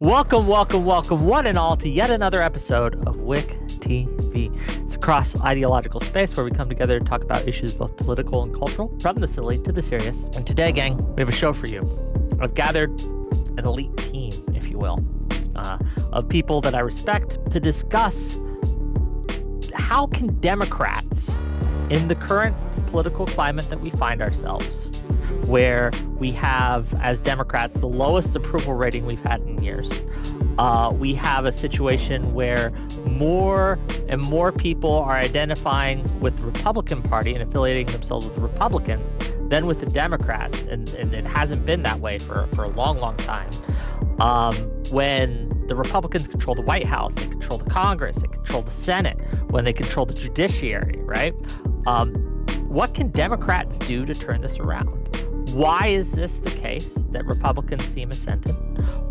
Welcome, one and all, to yet another episode of WIC TV. It's a cross-ideological space where we come together to talk about issues both political and cultural, from the silly to the serious. And today, gang, we have a show for you. I've gathered an elite team, if you will, of people that I respect to discuss how can Democrats, in the current political climate that we find ourselves, where we have, as Democrats, the lowest approval rating we've had in years. We have a situation where more and more people are identifying with the Republican Party and affiliating themselves with the Republicans than with the Democrats, and it hasn't been that way for a long time. When the Republicans control the White House, they control the Congress, they control the Senate, when they control the judiciary, right? What can Democrats do to turn this around? Why is this the case that Republicans seem ascendant?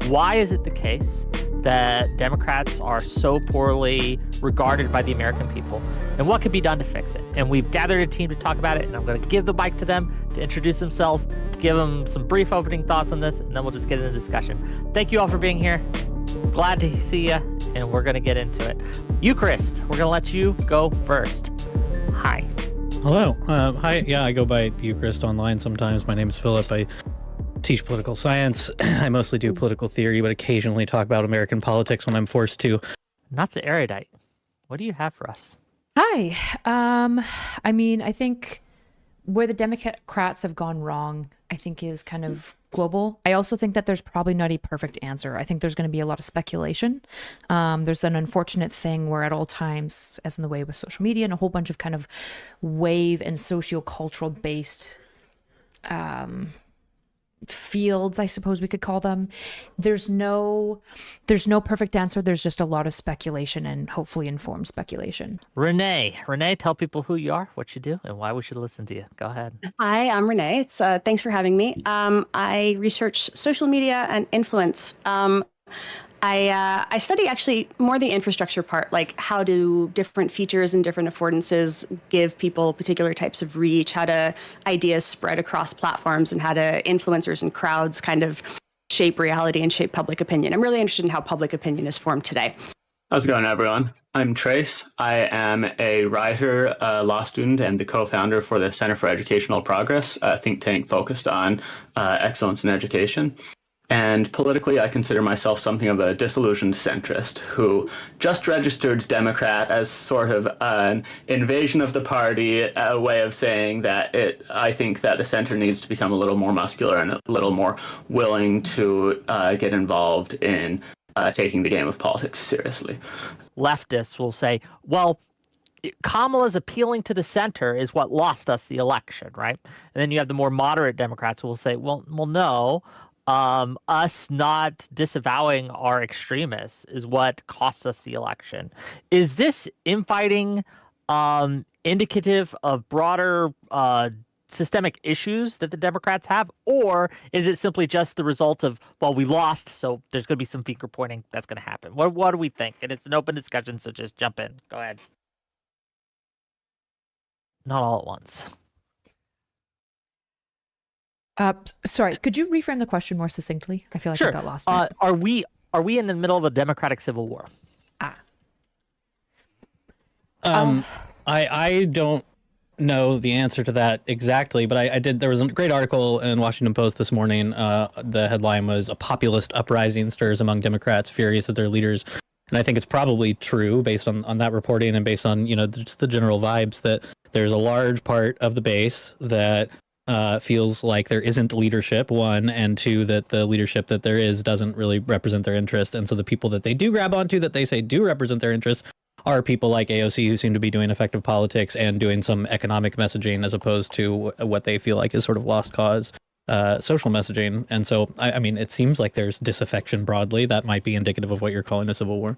Why is it the case that Democrats are so poorly regarded by the American people? And what could be done to fix it? And we've gathered a team to talk about it, and I'm going to give the mic to them to introduce themselves, to give them some brief opening thoughts on this, and then we'll just get into the discussion. Thank you all for being here. Glad to see you, and we're going to get into it. Eucharist, we're going to let you go first. Hi. Hello. Hi. Yeah, I go by Eucharist online sometimes. My name is Philip. I teach political science. I mostly do political theory, but occasionally talk about American politics when I'm forced to. NotsoErudite, what do you have for us? Hi. I think where the Democrats have gone wrong, I think, is kind of global. I also think that there's probably not a perfect answer. I think there's going to be a lot of speculation. There's an unfortunate thing where at all times, as in the way with social media and a whole bunch of kind of wave and socio-cultural based fields, I suppose we could call them, there's no perfect answer. There's just a lot of speculation and hopefully informed speculation. Renee, tell people who you are, what you do, and why we should listen to you. Go ahead. Hi, I'm Renee. Thanks for having me. I research social media and influence. I study actually more the infrastructure part, like how do different features and different affordances give people particular types of reach, how do ideas spread across platforms, and how do influencers and crowds kind of shape reality and shape public opinion. I'm really interested in how public opinion is formed today. How's it going, everyone? I'm Trace. I am a writer, law student, and the co-founder for the Center for Educational Progress, a think tank focused on excellence in education. And politically, I consider myself something of a disillusioned centrist who just registered Democrat as sort of an invasion of the party, a way of saying that I think that the center needs to become a little more muscular and a little more willing to get involved in taking the game of politics seriously. Leftists will say, well, Kamala's appealing to the center is what lost us the election, right? And then you have the more moderate Democrats who will say, well, no. Us not disavowing our extremists is what cost us the election. Is this infighting indicative of broader systemic issues that the Democrats have, or is it simply just the result of, well, we lost, so there's going to be some finger pointing that's going to happen? What do we think? And it's an open discussion, so just jump in. Go ahead. Not all at once. Sorry, could you reframe the question more succinctly? I feel like Sure. I got lost. Are we in the middle of a democratic civil war? I don't know the answer to that exactly, but I did. There was a great article in Washington Post this morning. The headline was "A Populist Uprising Stirs Among Democrats Furious at Their Leaders." And I think it's probably true based on that reporting and based on, just the general vibes that there's a large part of the base that feels like there isn't leadership, one, and two, that the leadership that there is doesn't really represent their interest. And so the people that they do grab onto that they say do represent their interests are people like AOC, who seem to be doing effective politics and doing some economic messaging as opposed to what they feel like is sort of lost cause social messaging. And so, I mean, it seems like there's disaffection broadly. That might be indicative of what you're calling a civil war.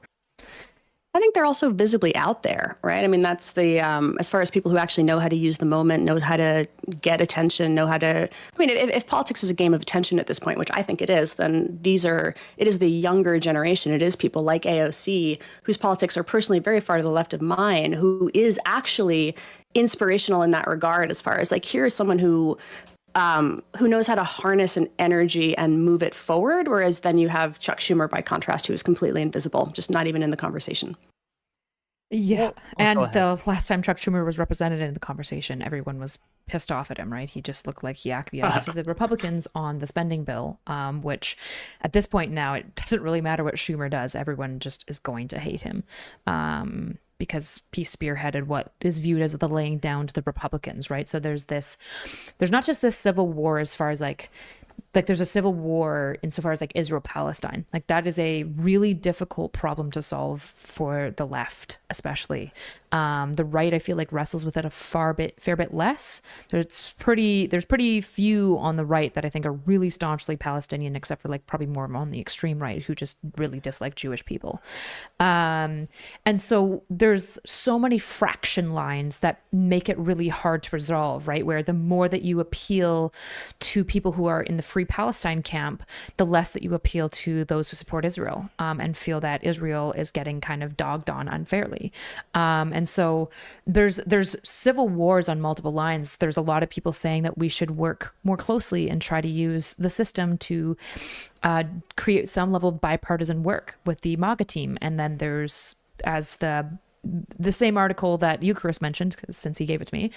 I think they're also visibly out there, right? I mean, that's the, as far as people who actually know how to use the moment, know how to get attention, know how to, I mean, if politics is a game of attention at this point, which I think it is, then it is the younger generation. It is people like AOC, whose politics are personally very far to the left of mine, who is actually inspirational in that regard, as far as like, here is someone who who knows how to harness an energy and move it forward, whereas then you have Chuck Schumer, by contrast, who is completely invisible, just not even in the conversation. Yeah. Well, go And the last time Chuck Schumer was represented in the conversation, everyone was pissed off at him, right? He just looked like he acquiesced to the Republicans on the spending bill, which at this point now, it doesn't really matter what Schumer does. Everyone just is going to hate him because he spearheaded what is viewed as the laying down to the Republicans, right? So there's not just this civil war as far as like there's a civil war insofar as like Israel-Palestine. Like that is a really difficult problem to solve for the left, especially. The right, I feel like, wrestles with it a fair bit less. There's pretty few on the right that I think are really staunchly Palestinian, except for like probably more on the extreme right who just really dislike Jewish people. And so there's so many fraction lines that make it really hard to resolve, right? Where the more that you appeal to people who are in the Free Palestine camp, the less that you appeal to those who support Israel and feel that Israel is getting kind of dogged on unfairly. And so there's civil wars on multiple lines. There's a lot of people saying that we should work more closely and try to use the system to create some level of bipartisan work with the MAGA team. And then there's, as the same article that Eucharist mentioned, since he gave it to me,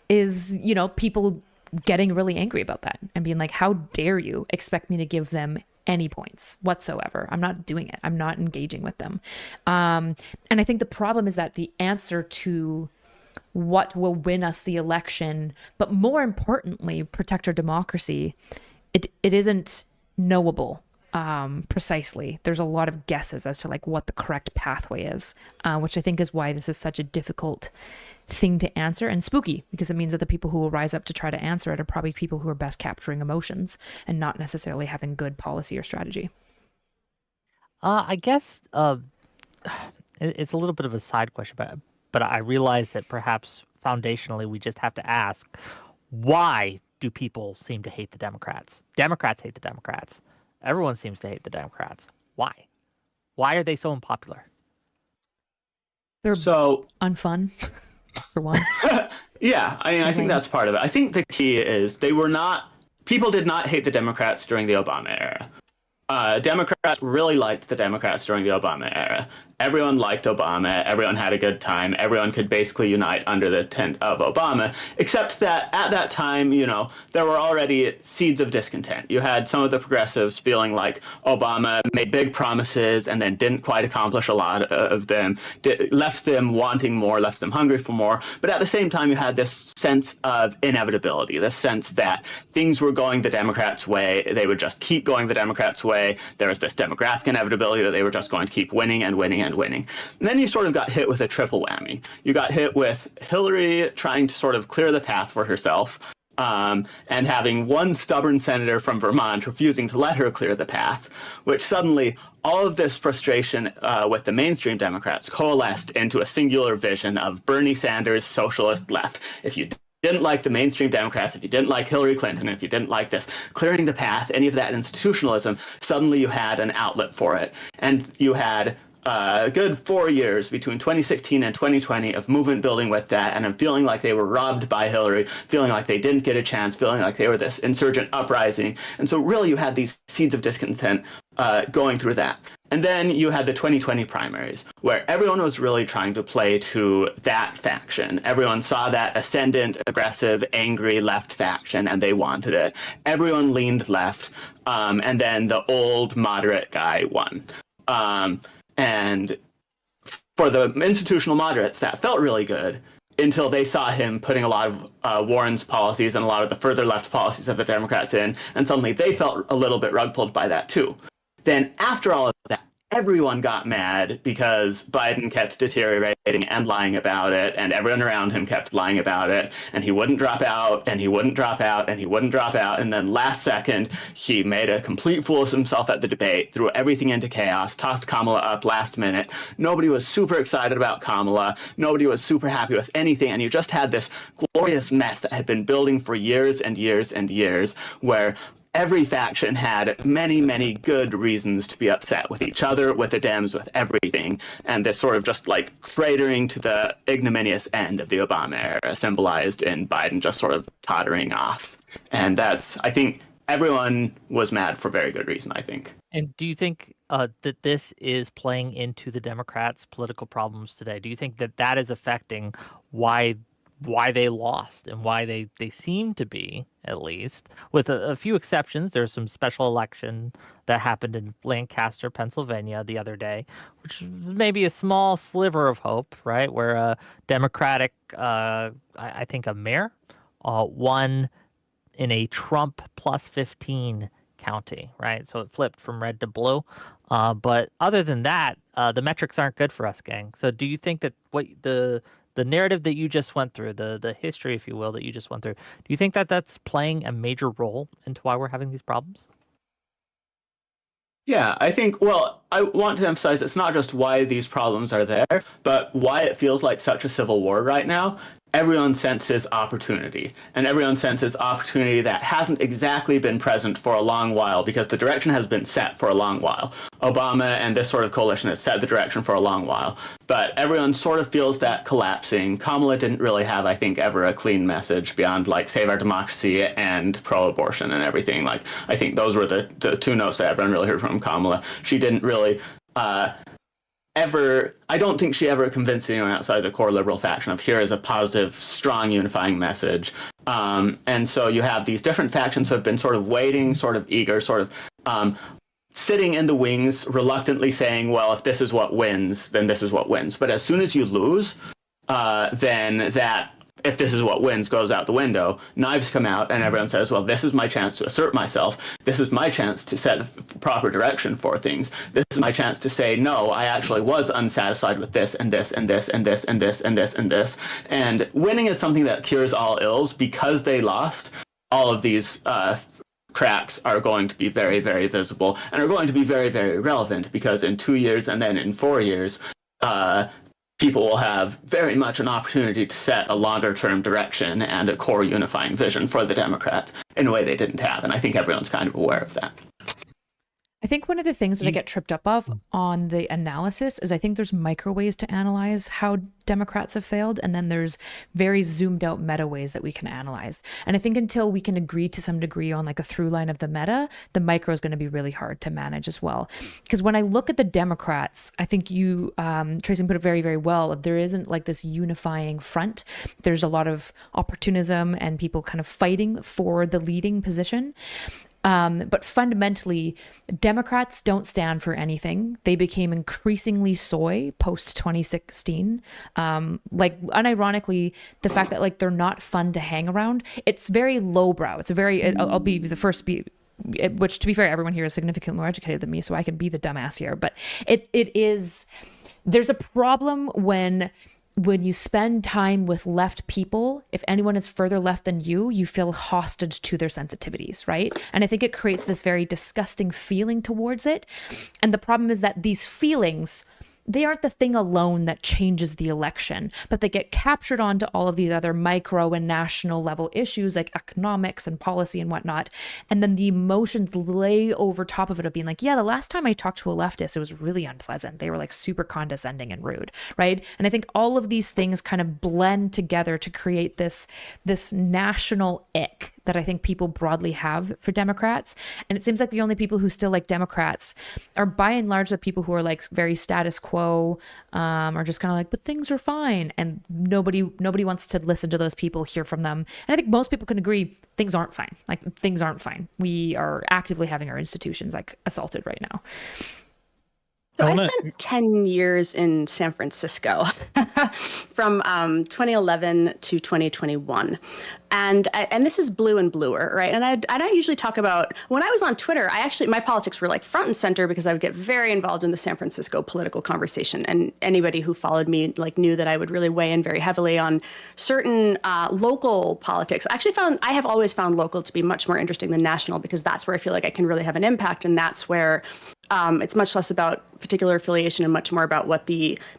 is, people getting really angry about that and being like, how dare you expect me to give them any points whatsoever? I'm not doing it. I'm not engaging with them. And I think the problem is that the answer to what will win us the election, but more importantly, protect our democracy, it isn't knowable precisely. There's a lot of guesses as to like what the correct pathway is, which I think is why this is such a difficult thing to answer and spooky, because it means that the people who will rise up to try to answer it are probably people who are best capturing emotions and not necessarily having good policy or strategy. I guess it's a little bit of a side question, but I realize that perhaps foundationally we just have to ask, why do people seem to hate the Democrats? Democrats hate the Democrats. Everyone seems to hate the Democrats. Why? Why are they so unpopular? They're so unfun. For one. Yeah, I think that's part of it. I think the key is people did not hate the Democrats during the Obama era. Democrats really liked the Democrats during the Obama era. Everyone liked Obama. Everyone had a good time. Everyone could basically unite under the tent of Obama, except that at that time, there were already seeds of discontent. You had some of the progressives feeling like Obama made big promises and then didn't quite accomplish a lot of them, left them wanting more, left them hungry for more. But at the same time, you had this sense of inevitability, this sense that things were going the Democrats' way. They would just keep going the Democrats' way. There was this demographic inevitability that they were just going to keep winning and winning and winning. And then you sort of got hit with a triple whammy. You got hit with Hillary trying to sort of clear the path for herself, and having one stubborn senator from Vermont refusing to let her clear the path, which suddenly all of this frustration with the mainstream Democrats coalesced into a singular vision of Bernie Sanders' socialist left. If you didn't like the mainstream Democrats, if you didn't like Hillary Clinton, if you didn't like this, clearing the path, any of that institutionalism, suddenly you had an outlet for it. And you had a good 4 years between 2016 and 2020 of movement building with that, and I'm feeling like they were robbed by Hillary, feeling like they didn't get a chance, feeling like they were this insurgent uprising. And so really you had these seeds of discontent going through that. And then you had the 2020 primaries, where everyone was really trying to play to that faction. Everyone saw that ascendant, aggressive, angry left faction, and they wanted it. Everyone leaned left, and then the old moderate guy won. And for the institutional moderates, that felt really good until they saw him putting a lot of Warren's policies and a lot of the further left policies of the Democrats in, and suddenly they felt a little bit rug pulled by that too. Then after all of that, everyone got mad because Biden kept deteriorating and lying about it, and everyone around him kept lying about it, and he wouldn't drop out, and he wouldn't drop out, and he wouldn't drop out, and then last second, he made a complete fool of himself at the debate, threw everything into chaos, tossed Kamala up last minute. Nobody was super excited about Kamala. Nobody was super happy with anything, and you just had this glorious mess that had been building for years and years and years, where every faction had many, many good reasons to be upset with each other, with the Dems, with everything. And this sort of just like cratering to the ignominious end of the Obama era, symbolized in Biden just sort of tottering off. And that's, I think, everyone was mad for very good reason, I think. And do you think that this is playing into the Democrats' political problems today? Do you think that that is affecting why they lost and why they seem to be, at least, with a few exceptions? There's some special election that happened in Lancaster, Pennsylvania the other day, which may be a small sliver of hope, right? Where a Democratic, I think a mayor, won in a Trump plus 15 county, right? So it flipped from red to blue. But other than that, the metrics aren't good for us, gang. So do you think that what the narrative that you just went through, the history, if you will, that you just went through, do you think that that's playing a major role into why we're having these problems? Yeah, I think, well, I want to emphasize it's not just why these problems are there, but why it feels like such a civil war right now. Everyone senses opportunity, and everyone senses opportunity that hasn't exactly been present for a long while because the direction has been set for a long while. Obama and this sort of coalition has set the direction for a long while, but everyone sort of feels that collapsing. Kamala didn't really have, I think, ever a clean message beyond like save our democracy and pro-abortion and everything. Like, I think those were the two notes that everyone really heard from Kamala. She didn't really I don't think she ever convinced anyone outside the core liberal faction of here is a positive, strong, unifying message. And so you have these different factions who have been sort of waiting, sort of eager, sort of sitting in the wings, reluctantly saying, well, if this is what wins, then this is what wins. But as soon as you lose, then that if this is what wins goes out the window. Knives come out and everyone says, well, this is my chance to assert myself. This is my chance to set the proper direction for things. This is my chance to say, no, I actually was unsatisfied with this and this and this and this and this and this and this. And winning is something that cures all ills. Because they lost, all of these cracks are going to be very, very visible and are going to be very, very relevant because in 2 years and then in 4 years, people will have very much an opportunity to set a longer-term direction and a core unifying vision for the Democrats in a way they didn't have. And I think everyone's kind of aware of that. I think one of the things that I get tripped up of on the analysis is I think there's micro ways to analyze how Democrats have failed, and then there's very zoomed out meta ways that we can analyze. And I think until we can agree to some degree on like a through line of the meta, the micro is going to be really hard to manage as well. Because when I look at the Democrats, I think you, Tracy, put it very, very well. There isn't like this unifying front. There's a lot of opportunism and people kind of fighting for the leading position. But fundamentally, Democrats don't stand for anything. They became increasingly soy post 2016. Like unironically, the fact that like they're not fun to hang around, it's very lowbrow. It's a very, I'll be the first to be, which to be fair, everyone here is significantly more educated than me, so I can be the dumbass here. But it is, there's a problem when you spend time with left people, if anyone is further left than you feel hostage to their sensitivities, right? And I think it creates this very disgusting feeling towards it. And the problem is that these feelings, they aren't the thing alone that changes the election, but they get captured onto all of these other micro and national level issues like economics and policy and whatnot. And then the emotions lay over top of it of being like, yeah, the last time I talked to a leftist, it was really unpleasant. They were like super condescending and rude, right? And I think all of these things kind of blend together to create this national ick that I think people broadly have for Democrats. And it seems like the only people who still like Democrats are by and large the people who are like very status quo, are just kind of like, but things are fine. And nobody wants to listen to those people, hear from them. And I think most people can agree things aren't fine. Like things aren't fine. We are actively having our institutions like assaulted right now. So I spent 10 years in San Francisco from 2011 to 2021. And this is blue and bluer, right? And I don't usually talk about, when I was on Twitter, my politics were like front and center because I would get very involved in the San Francisco political conversation. And anybody who followed me like knew that I would really weigh in very heavily on certain local politics. I have always found local to be much more interesting than national because that's where I feel like I can really have an impact. And that's where it's much less about particular affiliation and much more about what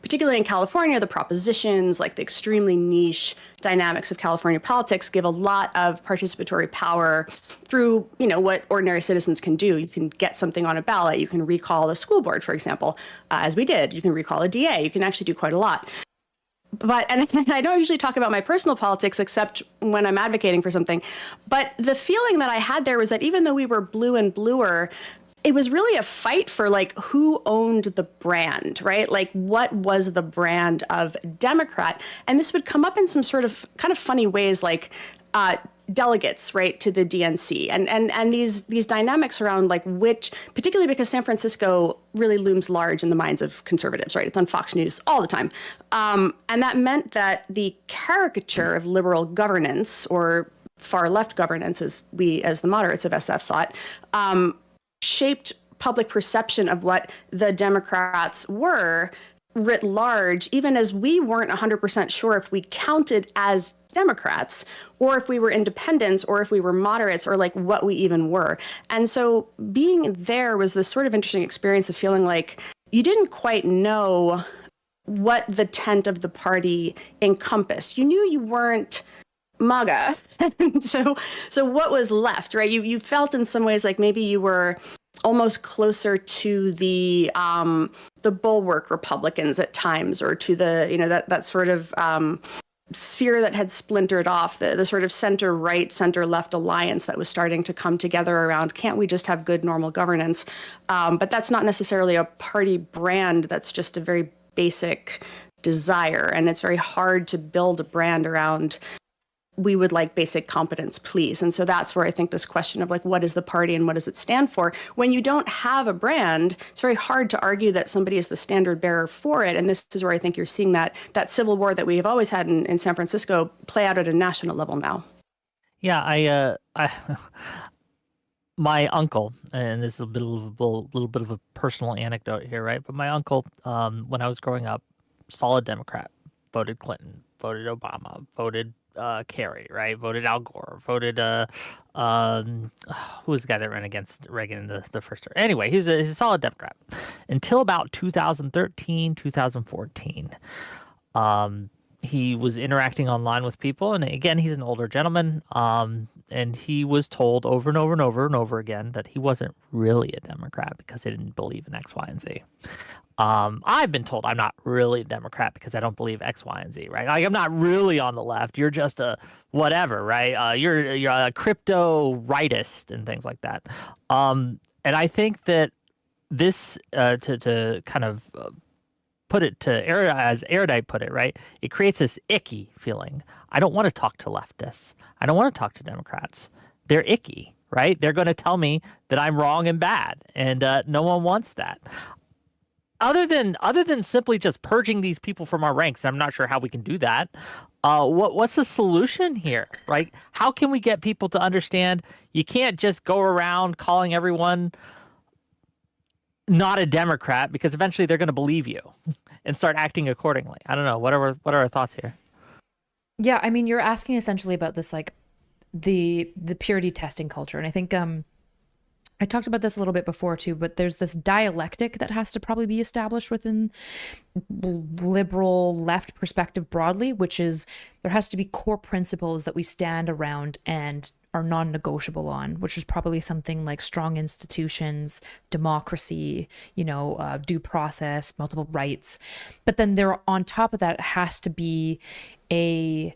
particularly in California, the propositions, like the extremely niche dynamics of California politics give give a lot of participatory power through, what ordinary citizens can do. You can get something on a ballot. You can recall a school board, for example, as we did. You can recall a DA. You can actually do quite a lot. And I don't usually talk about my personal politics except when I'm advocating for something. But the feeling that I had there was that even though we were blue and bluer, it was really a fight for who owned the brand, right? What was the brand of Democrat? And this would come up in some sort of kind of funny ways, delegates, right, to the DNC, and these dynamics around which, particularly because San Francisco really looms large in the minds of conservatives, right? It's on Fox News all the time, and that meant that the caricature of liberal governance or far left governance, as the moderates of SF saw it, shaped public perception of what the Democrats were writ large, even as we weren't 100% sure if we counted as Democrats or if we were independents or if we were moderates or what we even were. And so being there was this sort of interesting experience of feeling like you didn't quite know what the tent of the party encompassed. You knew you weren't MAGA. so what was left, right? You felt in some ways like maybe you were almost closer to the bulwark Republicans at times, or to the that sort of sphere that had splintered off, the sort of center right, center left alliance that was starting to come together around, can't we just have good normal governance? But that's not necessarily a party brand. That's just a very basic desire, and it's very hard to build a brand around we would like basic competence, please. And so that's where I think this question of what is the party and what does it stand for? When you don't have a brand, it's very hard to argue that somebody is the standard bearer for it. And this is where I think you're seeing that civil war that we have always had in San Francisco play out at a national level now. Yeah, I my uncle, and this is a little bit of a personal anecdote here, right? But my uncle, when I was growing up, solid Democrat, voted Clinton, voted Obama, voted Kerry, right? Voted Al Gore, voted who was the guy that ran against Reagan in the first term? Anyway, he's a solid Democrat until about 2013, 2014. He was interacting online with people, and again, he's an older gentleman, and he was told over and over and over and over again that he wasn't really a Democrat because he didn't believe in X, Y, and Z. I've been told I'm not really a Democrat because I don't believe X, Y, and Z, right? I'm not really on the left. You're just a whatever, right? You're a crypto rightist and things like that. And I think that this, to kind of put it to as Erudite put it, right? It creates this icky feeling. I don't want to talk to leftists. I don't want to talk to Democrats. They're icky, right? They're going to tell me that I'm wrong and bad, and no one wants that. Other than simply just purging these people from our ranks, I'm not sure how we can do that. What's the solution here, right? How can we get people to understand you can't just go around calling everyone not a Democrat, because eventually they're going to believe you and start acting accordingly. I don't know. What are our thoughts here? Yeah, I mean, you're asking essentially about this, the purity testing culture, and I think I talked about this a little bit before too, but there's this dialectic that has to probably be established within liberal left perspective broadly, which is there has to be core principles that we stand around and are non-negotiable on, which is probably something like strong institutions, democracy, due process, multiple rights. But then there, on top of that, has to be a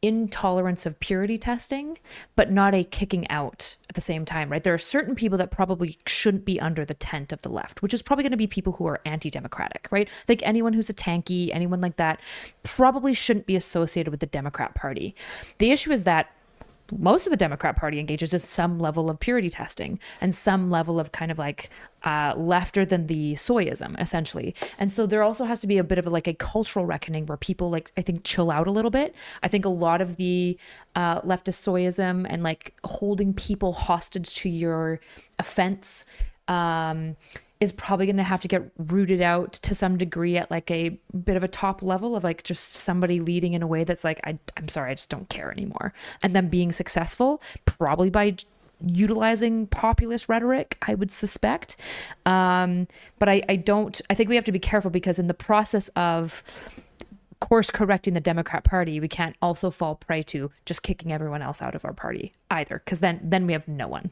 intolerance of purity testing, but not a kicking out at the same time, right? There are certain people that probably shouldn't be under the tent of the left, which is probably going to be people who are anti-democratic, right? Like anyone who's a tanky, anyone like that probably shouldn't be associated with the Democrat Party. The issue is that most of the Democrat Party engages in some level of purity testing and some level of kind of lefter than the soyism, essentially. And so there also has to be a bit of a cultural reckoning where people I think chill out a little bit. I think a lot of the leftist soyism and holding people hostage to your offense is probably going to have to get rooted out to some degree at a bit of a top level of just somebody leading in a way that's I'm sorry, I just don't care anymore. And then being successful probably by utilizing populist rhetoric, I would suspect. But I think we have to be careful, because in the process of course correcting the Democrat Party, we can't also fall prey to just kicking everyone else out of our party either, because then we have no one.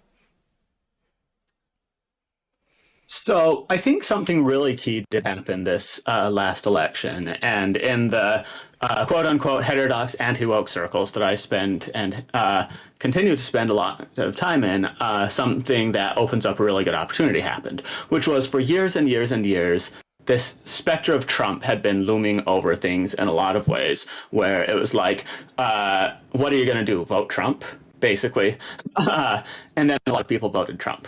So I think something really key did happen this last election, and in the quote-unquote heterodox anti-woke circles that I spend and continue to spend a lot of time in, something that opens up a really good opportunity happened, which was for years and years and years, this specter of Trump had been looming over things in a lot of ways, where it was like, what are you going to do, vote Trump, basically? And then a lot of people voted Trump.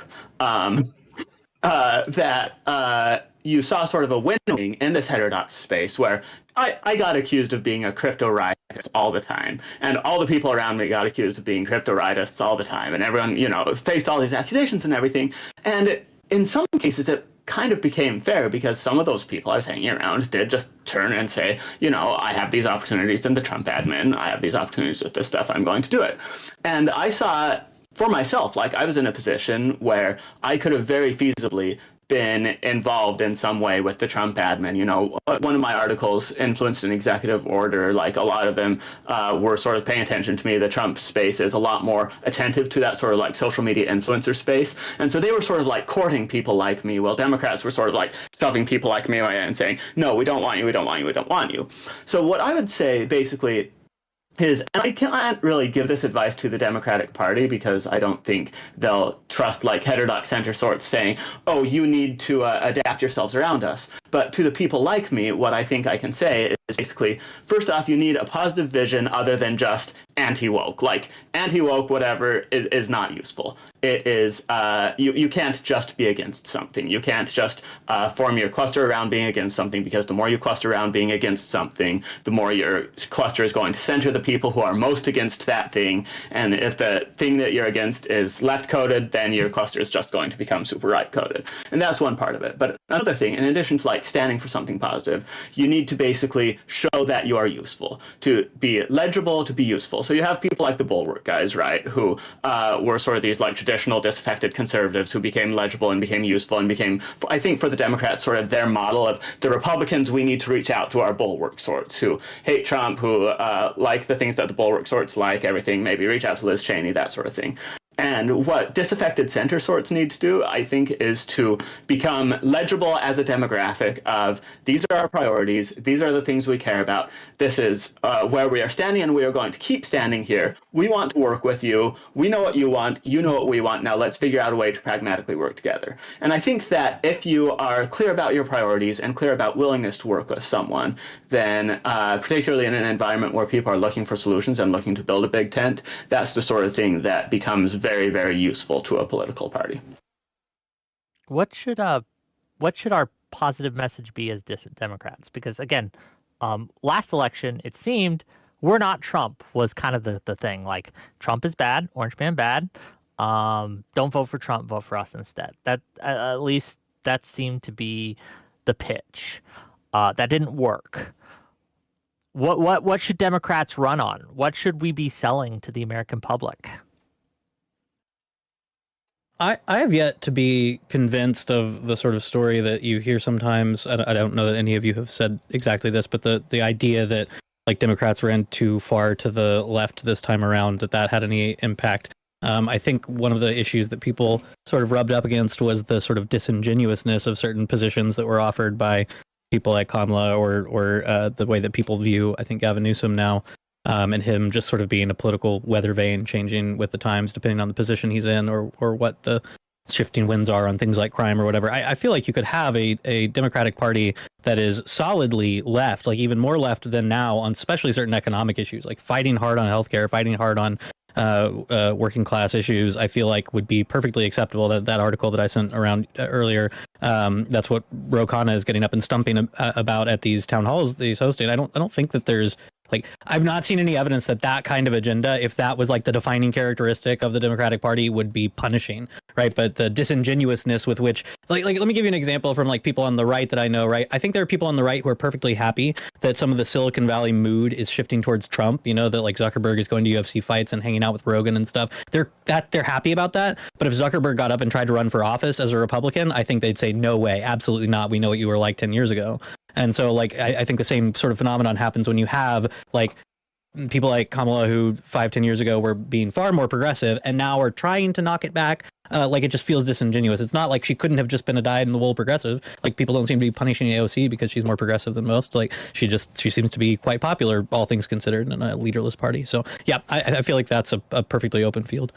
You saw sort of a winnowing in this heterodox space where I got accused of being a crypto rightist all the time, and all the people around me got accused of being crypto rightists all the time, and everyone, faced all these accusations and everything. And in some cases, it kind of became fair because some of those people I was hanging around did just turn and say, I have these opportunities in the Trump admin, I have these opportunities with this stuff, I'm going to do it. And I saw for myself, like, I was in a position where I could have very feasibly been involved in some way with the Trump admin. One of my articles influenced an executive order. Like, a lot of them were sort of paying attention to me. The Trump space is a lot more attentive to that sort of like social media influencer space. And so they were sort of like courting people like me, while Democrats were sort of like shoving people like me away and saying, no, we don't want you, we don't want you, we don't want you. So what I would say basically is, and I can't really give this advice to the Democratic Party because I don't think they'll trust like heterodox center sorts saying, oh, you need to adapt yourselves around us. But to the people like me, what I think I can say is basically, first off, you need a positive vision other than just anti-woke. Like, anti-woke, whatever, is not useful. It is, you can't just be against something. You can't just form your cluster around being against something, because the more you cluster around being against something, the more your cluster is going to center the people who are most against that thing. And if the thing that you're against is left-coded, then your cluster is just going to become super right-coded. And that's one part of it. But another thing, in addition to like standing for something positive, you need to basically show that you are useful, to be legible, to be useful. So you have people like the Bulwark guys, right, who were sort of these like traditional disaffected conservatives who became legible and became useful and became, I think for the Democrats, sort of their model of the Republicans we need to reach out to our Bulwark sorts who hate Trump, who like the things that the Bulwark sorts like, everything, maybe reach out to Liz Cheney, that sort of thing. And what disaffected center sorts need to do, I think, is to become legible as a demographic of, these are our priorities, these are the things we care about, this is where we are standing, and we are going to keep standing here. We want to work with you. We know what you want. You know what we want. Now let's figure out a way to pragmatically work together. And I think that if you are clear about your priorities and clear about willingness to work with someone, then particularly in an environment where people are looking for solutions and looking to build a big tent, that's the sort of thing that becomes very, very useful to a political party. What should our positive message be as Democrats? Because again, last election, it seemed we're not Trump was kind of the thing. Like, Trump is bad, Orange Man bad. Don't vote for Trump, vote for us instead. That at least that seemed to be the pitch. That didn't work. What should Democrats run on? What should we be selling to the American public? I have yet to be convinced of the sort of story that you hear sometimes. I don't know that any of you have said exactly this, but the idea that like Democrats ran too far to the left this time around, that had any impact. I think one of the issues that people sort of rubbed up against was the sort of disingenuousness of certain positions that were offered by people like Kamala or the way that people view, I think, Gavin Newsom now. And him just sort of being a political weather vane, changing with the times depending on the position he's in or what the shifting winds are on things like crime or whatever. I feel like you could have a Democratic Party that is solidly left, like even more left than now, on especially certain economic issues, like fighting hard on healthcare, fighting hard on working class issues. I feel like would be perfectly acceptable. That article that I sent around earlier, that's what Ro Khanna is getting up and stumping about at these town halls that he's hosting. I don't think that there's, like, I've not seen any evidence that kind of agenda, if that was like the defining characteristic of the Democratic Party, would be punishing, right? But the disingenuousness with which, like let me give you an example from like people on the right that I know, right? I think there are people on the right who are perfectly happy that some of the Silicon Valley mood is shifting towards Trump, that like Zuckerberg is going to UFC fights and hanging out with Rogan and stuff. They're happy about that. But if Zuckerberg got up and tried to run for office as a Republican, I think they'd say, no way, absolutely not. We know what you were like 10 years ago. And so like I think the same sort of phenomenon happens when you have like people like Kamala who 5-10 years ago were being far more progressive and now are trying to knock it back. Like it just feels disingenuous. It's not like she couldn't have just been a dyed-in-the-wool progressive. Like people don't seem to be punishing AOC because she's more progressive than most. Like she seems to be quite popular, all things considered, in a leaderless party. So yeah, I feel like that's a perfectly open field.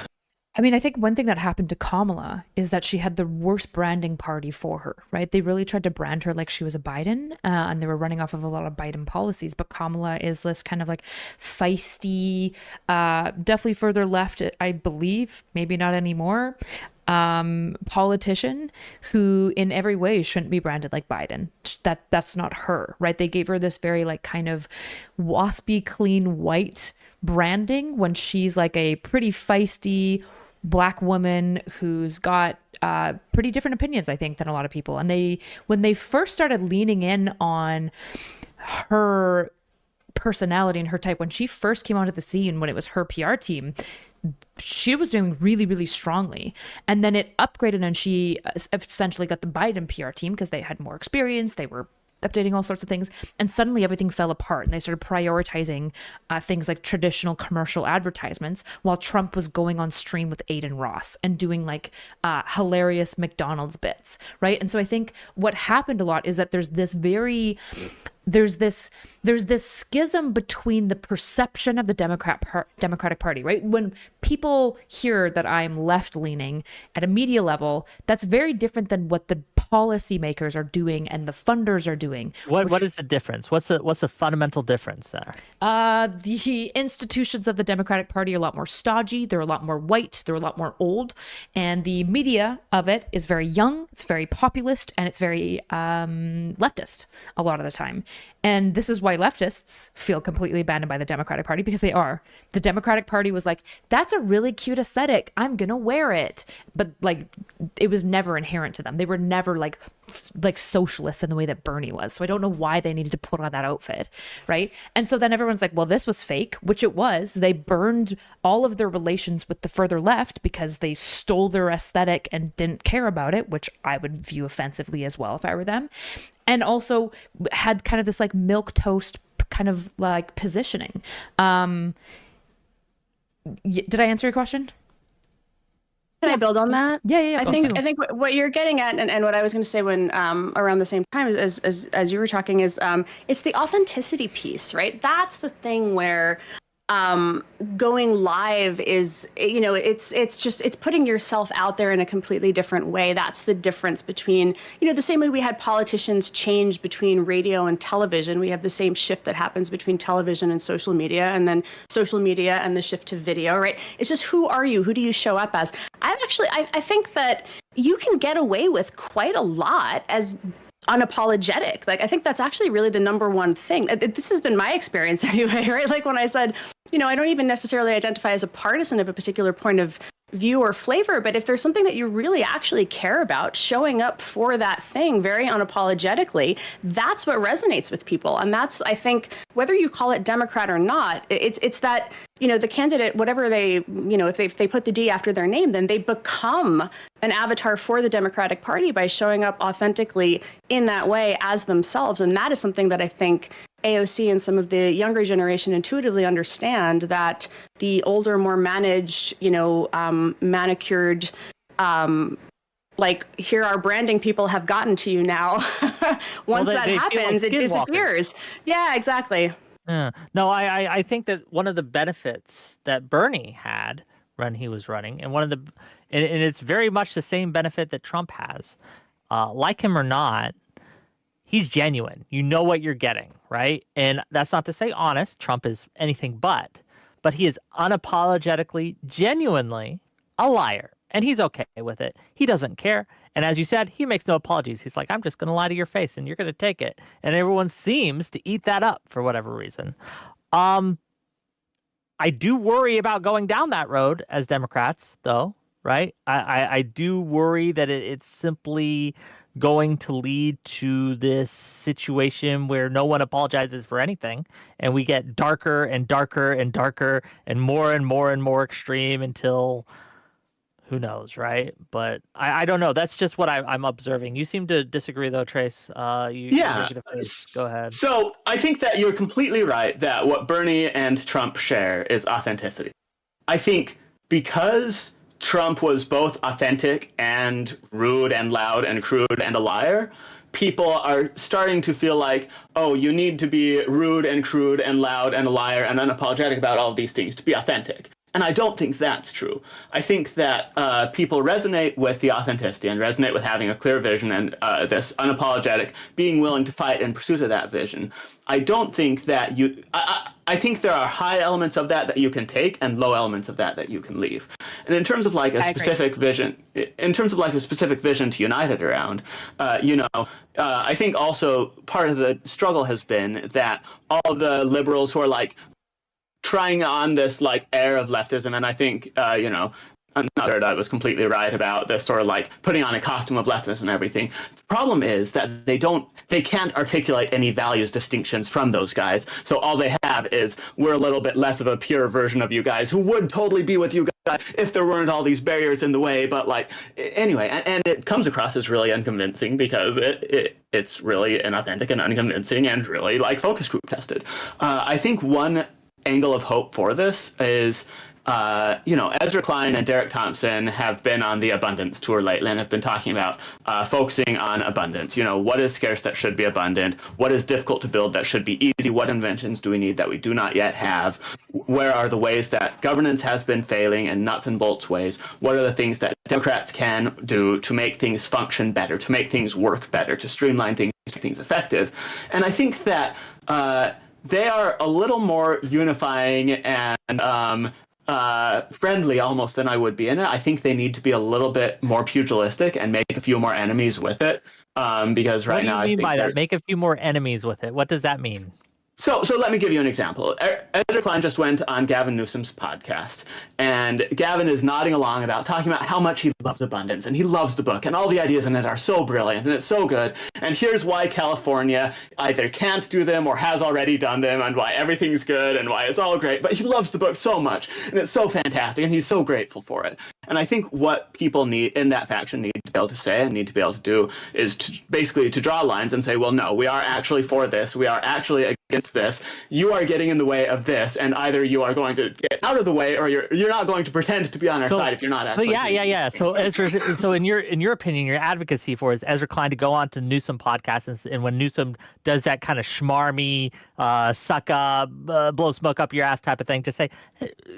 I mean, I think one thing that happened to Kamala is that she had the worst branding party for her, right? They really tried to brand her like she was a Biden, and they were running off of a lot of Biden policies. But Kamala is this kind of like feisty, definitely further left, I believe, maybe not anymore, politician who in every way shouldn't be branded like Biden. That's not her, right? They gave her this very like kind of waspy, clean white branding when she's like a pretty feisty Black woman who's got pretty different opinions, I think, than a lot of people. And when they first started leaning in on her personality and her type, when she first came onto the scene, when it was her PR team, she was doing really, really strongly. And then it upgraded and she essentially got the Biden PR team because they had more experience. They were updating all sorts of things, and suddenly everything fell apart and they started prioritizing things like traditional commercial advertisements while Trump was going on stream with Aiden Ross and doing like hilarious McDonald's bits, right? And so I think what happened a lot is that there's this schism between the perception of the Democratic Party, right? When people hear that I'm left-leaning at a media level, that's very different than what the policymakers are doing and the funders are doing. What is the difference? What's the fundamental difference there? The institutions of the Democratic Party are a lot more stodgy. They're a lot more white. They're a lot more old. And the media of it is very young. It's very populist, and it's very leftist a lot of the time. And this is why leftists feel completely abandoned by the Democratic Party, because they are. The Democratic Party was like, that's a really cute aesthetic. I'm going to wear it. But like, it was never inherent to them. They were never like socialists in the way that Bernie was. So I don't know why they needed to put on that outfit, right? And so then everyone's like, well, this was fake, which it was. They burned all of their relations with the further left because they stole their aesthetic and didn't care about it, which I would view offensively as well if I were them. And also had kind of this like milquetoast kind of like positioning. Did I answer your question? Can I build on that? Yeah. I think what you're getting at, and what I was going to say when around the same time as you were talking is it's the authenticity piece, right? That's the thing where going live is, it's putting yourself out there in a completely different way. That's the difference between, the same way we had politicians change between radio and television, we have the same shift that happens between television and social media, and then social media and the shift to video, right? It's just, who are you? Who do you show up as? I think that you can get away with quite a lot as unapologetic. Like, I think that's actually really the number one thing. This has been my experience anyway, right? Like when I said, I don't even necessarily identify as a partisan of a particular point of view or flavor, but if there's something that you really actually care about, showing up for that thing very unapologetically, that's what resonates with people. And that's, I think, whether you call it Democrat or not, it's that, the candidate, whatever they, if they put the D after their name, then they become an avatar for the Democratic Party by showing up authentically in that way as themselves. And that is something that I think AOC and some of the younger generation intuitively understand, that the older, more managed, manicured, like, here our branding people have gotten to you now. Once that happens, it disappears. Yeah, exactly. Yeah. No, I think that one of the benefits that Bernie had when he was running, and and it's very much the same benefit that Trump has, like him or not, he's genuine. You know what you're getting, right? And that's not to say honest. Trump is anything but he is unapologetically, genuinely a liar. And he's okay with it. He doesn't care. And as you said, he makes no apologies. He's like, I'm just going to lie to your face and you're going to take it. And everyone seems to eat that up for whatever reason. I do worry about going down that road as Democrats, though, right? I do worry that it's simply going to lead to this situation where no one apologizes for anything, and we get darker and darker and darker and more and more extreme until who knows, right? But I don't know. That's just what I'm observing. You seem to disagree, though, Trace. Yeah. Go ahead. So I think that you're completely right that what Bernie and Trump share is authenticity. I think because Trump was both authentic and rude and loud and crude and a liar, people are starting to feel like, oh, you need to be rude and crude and loud and a liar and unapologetic about all of these things to be authentic. And I don't think that's true. I think that people resonate with the authenticity and resonate with having a clear vision and this unapologetic being willing to fight in pursuit of that vision. I don't think that I think there are high elements of that you can take and low elements of that you can leave. And in terms of like a specific vision, to unite it around, I think also part of the struggle has been that all the liberals who are like trying on this like air of leftism, and I think I'm not sure that I was completely right about this sort of like putting on a costume of leftists and everything. The problem is that they can't articulate any values distinctions from those guys. So all they have is, we're a little bit less of a pure version of you guys who would totally be with you guys if there weren't all these barriers in the way. But like, anyway, and it comes across as really unconvincing because it's really inauthentic and unconvincing and really like focus group tested. I think one angle of hope for this is, Ezra Klein and Derek Thompson have been on the abundance tour lately and have been talking about focusing on abundance. What is scarce that should be abundant? What is difficult to build that should be easy? What inventions do we need that we do not yet have? Where are the ways that governance has been failing in nuts and bolts ways? What are the things that Democrats can do to make things function better, to make things work better, to streamline things, to make things effective? And I think that they are a little more unifying and friendly almost than I would be in it. I think they need to be a little bit more pugilistic and make a few more enemies with it. Because right now, what do you mean by that? Make a few more enemies with it. What does that mean? So let me give you an example. Ezra Klein just went on Gavin Newsom's podcast, and Gavin is nodding along talking about how much he loves abundance, and he loves the book, and all the ideas in it are so brilliant, and it's so good, and here's why California either can't do them or has already done them, and why everything's good, and why it's all great, but he loves the book so much, and it's so fantastic, and he's so grateful for it. And I think what people need in that faction need to be able to say and need to be able to do is basically to draw lines and say, well, no, we are actually for this. We are actually against this. You are getting in the way of this, and either you are going to get out of the way, or you're not going to pretend to be on our side if you're not actually. But yeah. So Ezra, so in your opinion, your advocacy for is Ezra Klein to go on to Newsom podcast, and when Newsom does that kind of schmarmy, suck up, blow smoke up your ass type of thing, to say,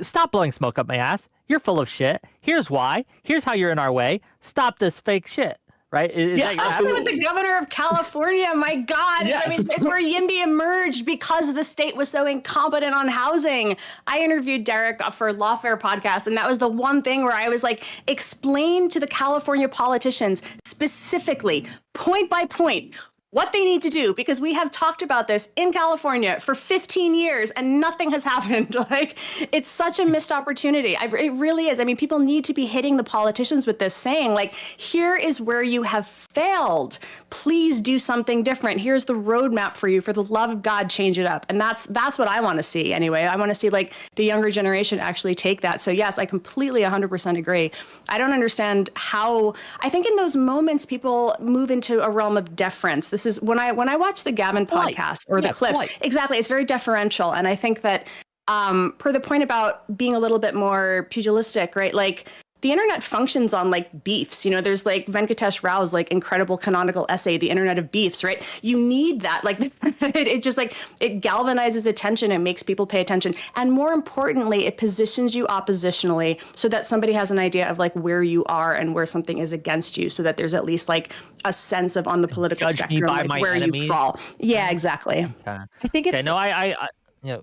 stop blowing smoke up my ass. You're full of shit. Here's why. Here's how you're in our way. Stop this fake shit. Right? Yeah, absolutely. Was the governor of California. My God. Yes. I mean, it's where YIMBY emerged because the state was so incompetent on housing. I interviewed Derek for Lawfare podcast, and that was the one thing where I was like, explain to the California politicians specifically, point by point, what they need to do, because we have talked about this in California for 15 years and nothing has happened. Like, it's such a missed opportunity. It really is. I mean, people need to be hitting the politicians with this, saying like, here is where you have failed. Please do something different. Here's the roadmap for you. For the love of God, change it up. And that's what I want to see anyway. I want to see like the younger generation actually take that. So yes, I completely 100% agree. I don't understand how, I think in those moments, people move into a realm of deference. This is when I watch the Gavin podcast or the clips. Exactly. It's very deferential. And I think that per the point about being a little bit more pugilistic, right? Like, the internet functions on like beefs. There's like Venkatesh Rao's like incredible canonical essay, The Internet of Beefs, right? You need that. Like it just like, it galvanizes attention and makes people pay attention. And more importantly, it positions you oppositionally so that somebody has an idea of like where you are and where something is against you, so that there's at least like a sense of on the political spectrum like where you fall. Yeah, exactly. Okay. I think it's... Okay, no, I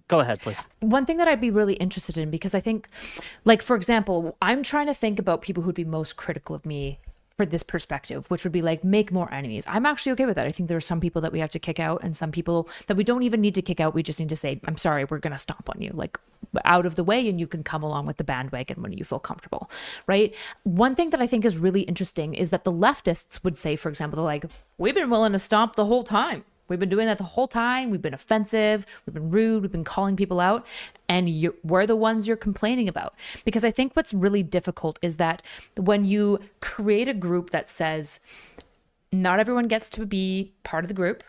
go ahead, please. One thing that I'd be really interested in, because I think, like, for example, I'm trying to think about people who'd be most critical of me for this perspective, which would be like, make more enemies. I'm actually okay with that. I think there are some people that we have to kick out and some people that we don't even need to kick out. We just need to say, I'm sorry, we're going to stomp on you, like, out of the way, and you can come along with the bandwagon when you feel comfortable, right? One thing that I think is really interesting is that the leftists would say, for example, they're like, we've been willing to stomp the whole time. We've been doing that the whole time. We've been offensive. We've been rude. We've been calling people out. And we're the ones you're complaining about. Because I think what's really difficult is that when you create a group that says, not everyone gets to be part of the group,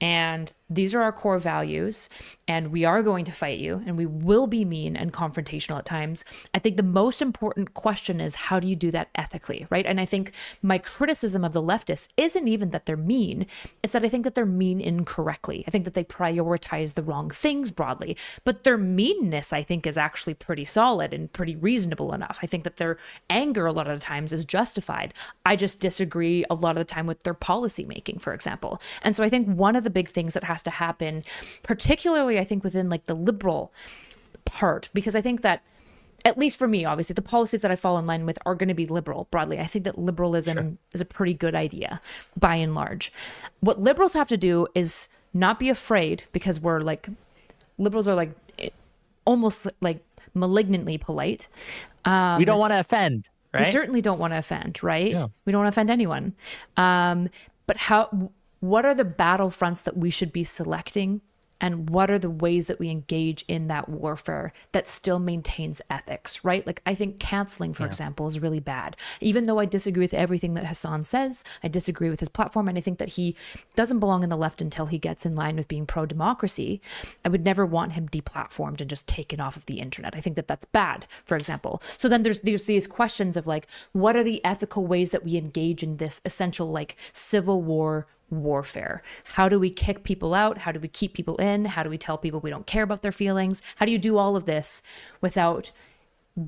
and these are our core values, and we are going to fight you, and we will be mean and confrontational at times. I think the most important question is, how do you do that ethically, right? And I think my criticism of the leftists isn't even that they're mean. It's that I think that they're mean incorrectly. I think that they prioritize the wrong things broadly, but their meanness, I think, is actually pretty solid and pretty reasonable enough. I think that their anger a lot of the times is justified. I just disagree a lot of the time with their policy making, for example. And so I think one of the big things that has to happen, particularly I think within like the liberal part, because I think that, at least for me, obviously the policies that I fall in line with are going to be liberal broadly. I think that liberalism is a pretty good idea by and large. What liberals have to do is not be afraid, because we're like, liberals are like almost like malignantly polite. We don't want to offend, right? We certainly don't want to offend, right? Yeah. We don't want to offend anyone. But what are the battlefronts that we should be selecting, and what are the ways that we engage in that warfare that still maintains ethics, right? Like, I think canceling, for example, is really bad. Even though I disagree with everything that Hassan says, I disagree with his platform, and I think that he doesn't belong in the left until he gets in line with being pro-democracy. I would never want him deplatformed and just taken off of the internet. I think that that's bad, for example. So then there's these questions of like, what are the ethical ways that we engage in this essential like civil warfare? How do we kick people out? How do we keep people in? How do we tell people we don't care about their feelings? How do you do all of this without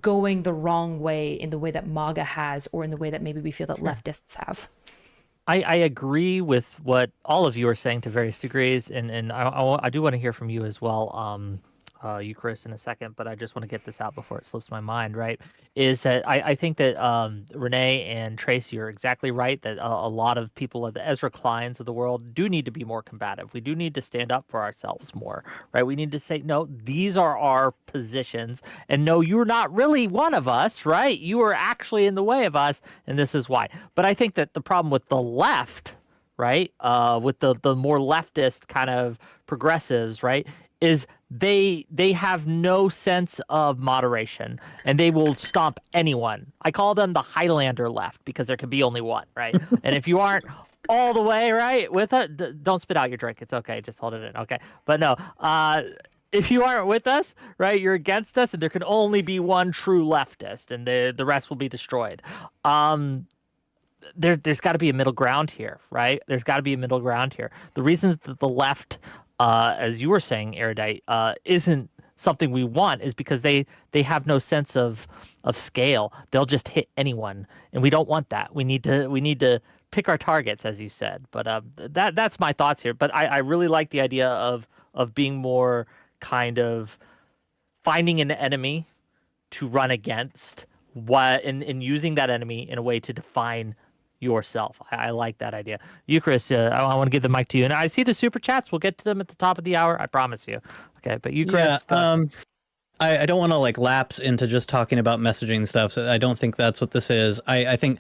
going the wrong way in the way that MAGA has, or in the way that maybe we feel that leftists have? I agree with what all of you are saying to various degrees, and I do want to hear from you as well, you, Chris, in a second, but I just want to get this out before it slips my mind, right? Is that I think that Renee and Tracy are exactly right, that a lot of people of the Ezra Kleins of the world do need to be more combative. We do need to stand up for ourselves more, right? We need to say, no, these are our positions, and no, you're not really one of us, right? You are actually in the way of us, and this is why. But I think that the problem with the left, right, with the more leftist kind of progressives, right, is they have no sense of moderation, and they will stomp anyone. I call them the Highlander left, because there can be only one, right? And if you aren't all the way right with it, don't spit out your drink. It's okay. Just hold it in. Okay. But no, if you aren't with us, right, you're against us, and there can only be one true leftist, and the rest will be destroyed. There's got to be a middle ground here, right? There's got to be a middle ground here. The reasons that the left, as you were saying, Erudite, isn't something we want is because they have no sense of scale. They'll just hit anyone, and we don't want that. We need to pick our targets, as you said. But that's my thoughts here. But I really like the idea of being more kind of finding an enemy to run against, and using that enemy in a way to define yourself. I like that idea. Eucharist, I want to give the mic to you. And I see the super chats. We'll get to them at the top of the hour. I promise you. Okay, but Eucharist. Yeah, I don't want to like lapse into just talking about messaging stuff. So I don't think that's what this is. I think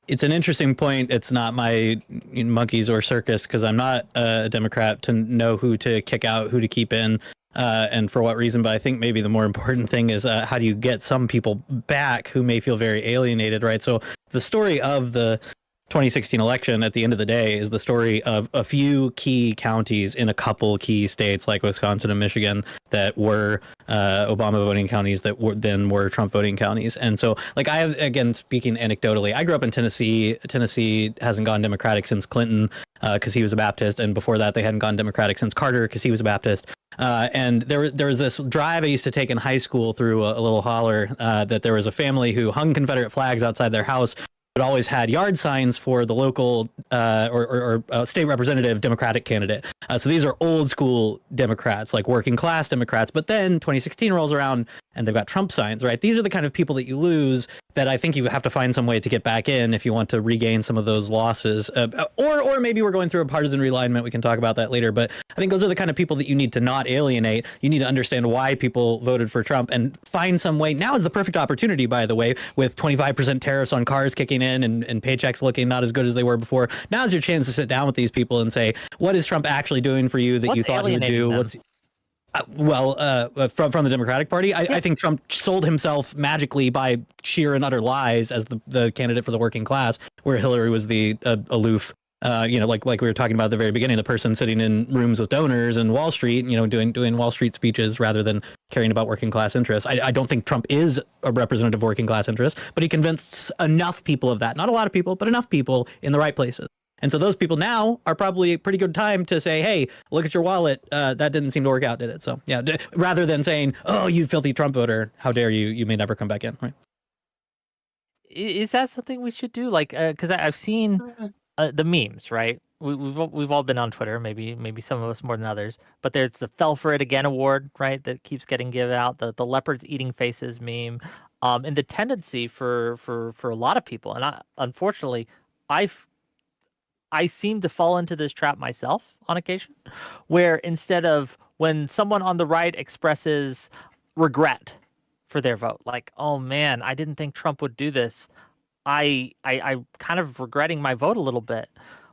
it's an interesting point. It's not my monkeys or circus, because I'm not a Democrat to know who to kick out, who to keep in, and for what reason. But I think maybe the more important thing is how do you get some people back who may feel very alienated, right? So the story of the 2016 election at the end of the day is the story of a few key counties in a couple key states like Wisconsin and Michigan that were Obama voting counties that were Trump voting counties. And so like I have, again, speaking anecdotally, I grew up in Tennessee. Tennessee hasn't gone Democratic since Clinton because he was a Baptist. And before that, they hadn't gone Democratic since Carter because he was a Baptist. And there was this drive I used to take in high school through a little holler that there was a family who hung Confederate flags outside their house, but always had yard signs for the local or state representative Democratic candidate. So these are old school Democrats, like working class Democrats. But then 2016 rolls around and they've got Trump signs, right? These are the kind of people that you lose that I think you have to find some way to get back in if you want to regain some of those losses. Or maybe we're going through a partisan realignment. We can talk about that later. But I think those are the kind of people that you need to not alienate. You need to understand why people voted for Trump and find some way. Now is the perfect opportunity, by the way, with 25% tariffs on cars kicking in and paychecks looking not as good as they were before. Now's your chance to sit down with these people and say, what is Trump actually doing for you that you thought he would do? What's from the Democratic Party, I think Trump sold himself magically by sheer and utter lies as the candidate for the working class, where Hillary was the aloof, like we were talking about at the very beginning, the person sitting in rooms with donors and Wall Street, doing Wall Street speeches rather than caring about working class interests. I don't think Trump is a representative of working class interests, but he convinced enough people of that. Not a lot of people, but enough people in the right places. And so those people now are probably a pretty good time to say, hey, look at your wallet. That didn't seem to work out, did it? So, yeah, rather than saying, oh, you filthy Trump voter, how dare you? You may never come back in. Right? Is that something we should do? Like, because I've seen the memes, right? We've all been on Twitter, maybe some of us more than others. But there's the "Fell for It Again" award, right? That keeps getting given out. The leopards eating faces meme, and the tendency for a lot of people, and unfortunately, I seem to fall into this trap myself on occasion, where instead of when someone on the right expresses regret for their vote, like, oh man, I didn't think Trump would do this, I kind of regretting my vote a little bit.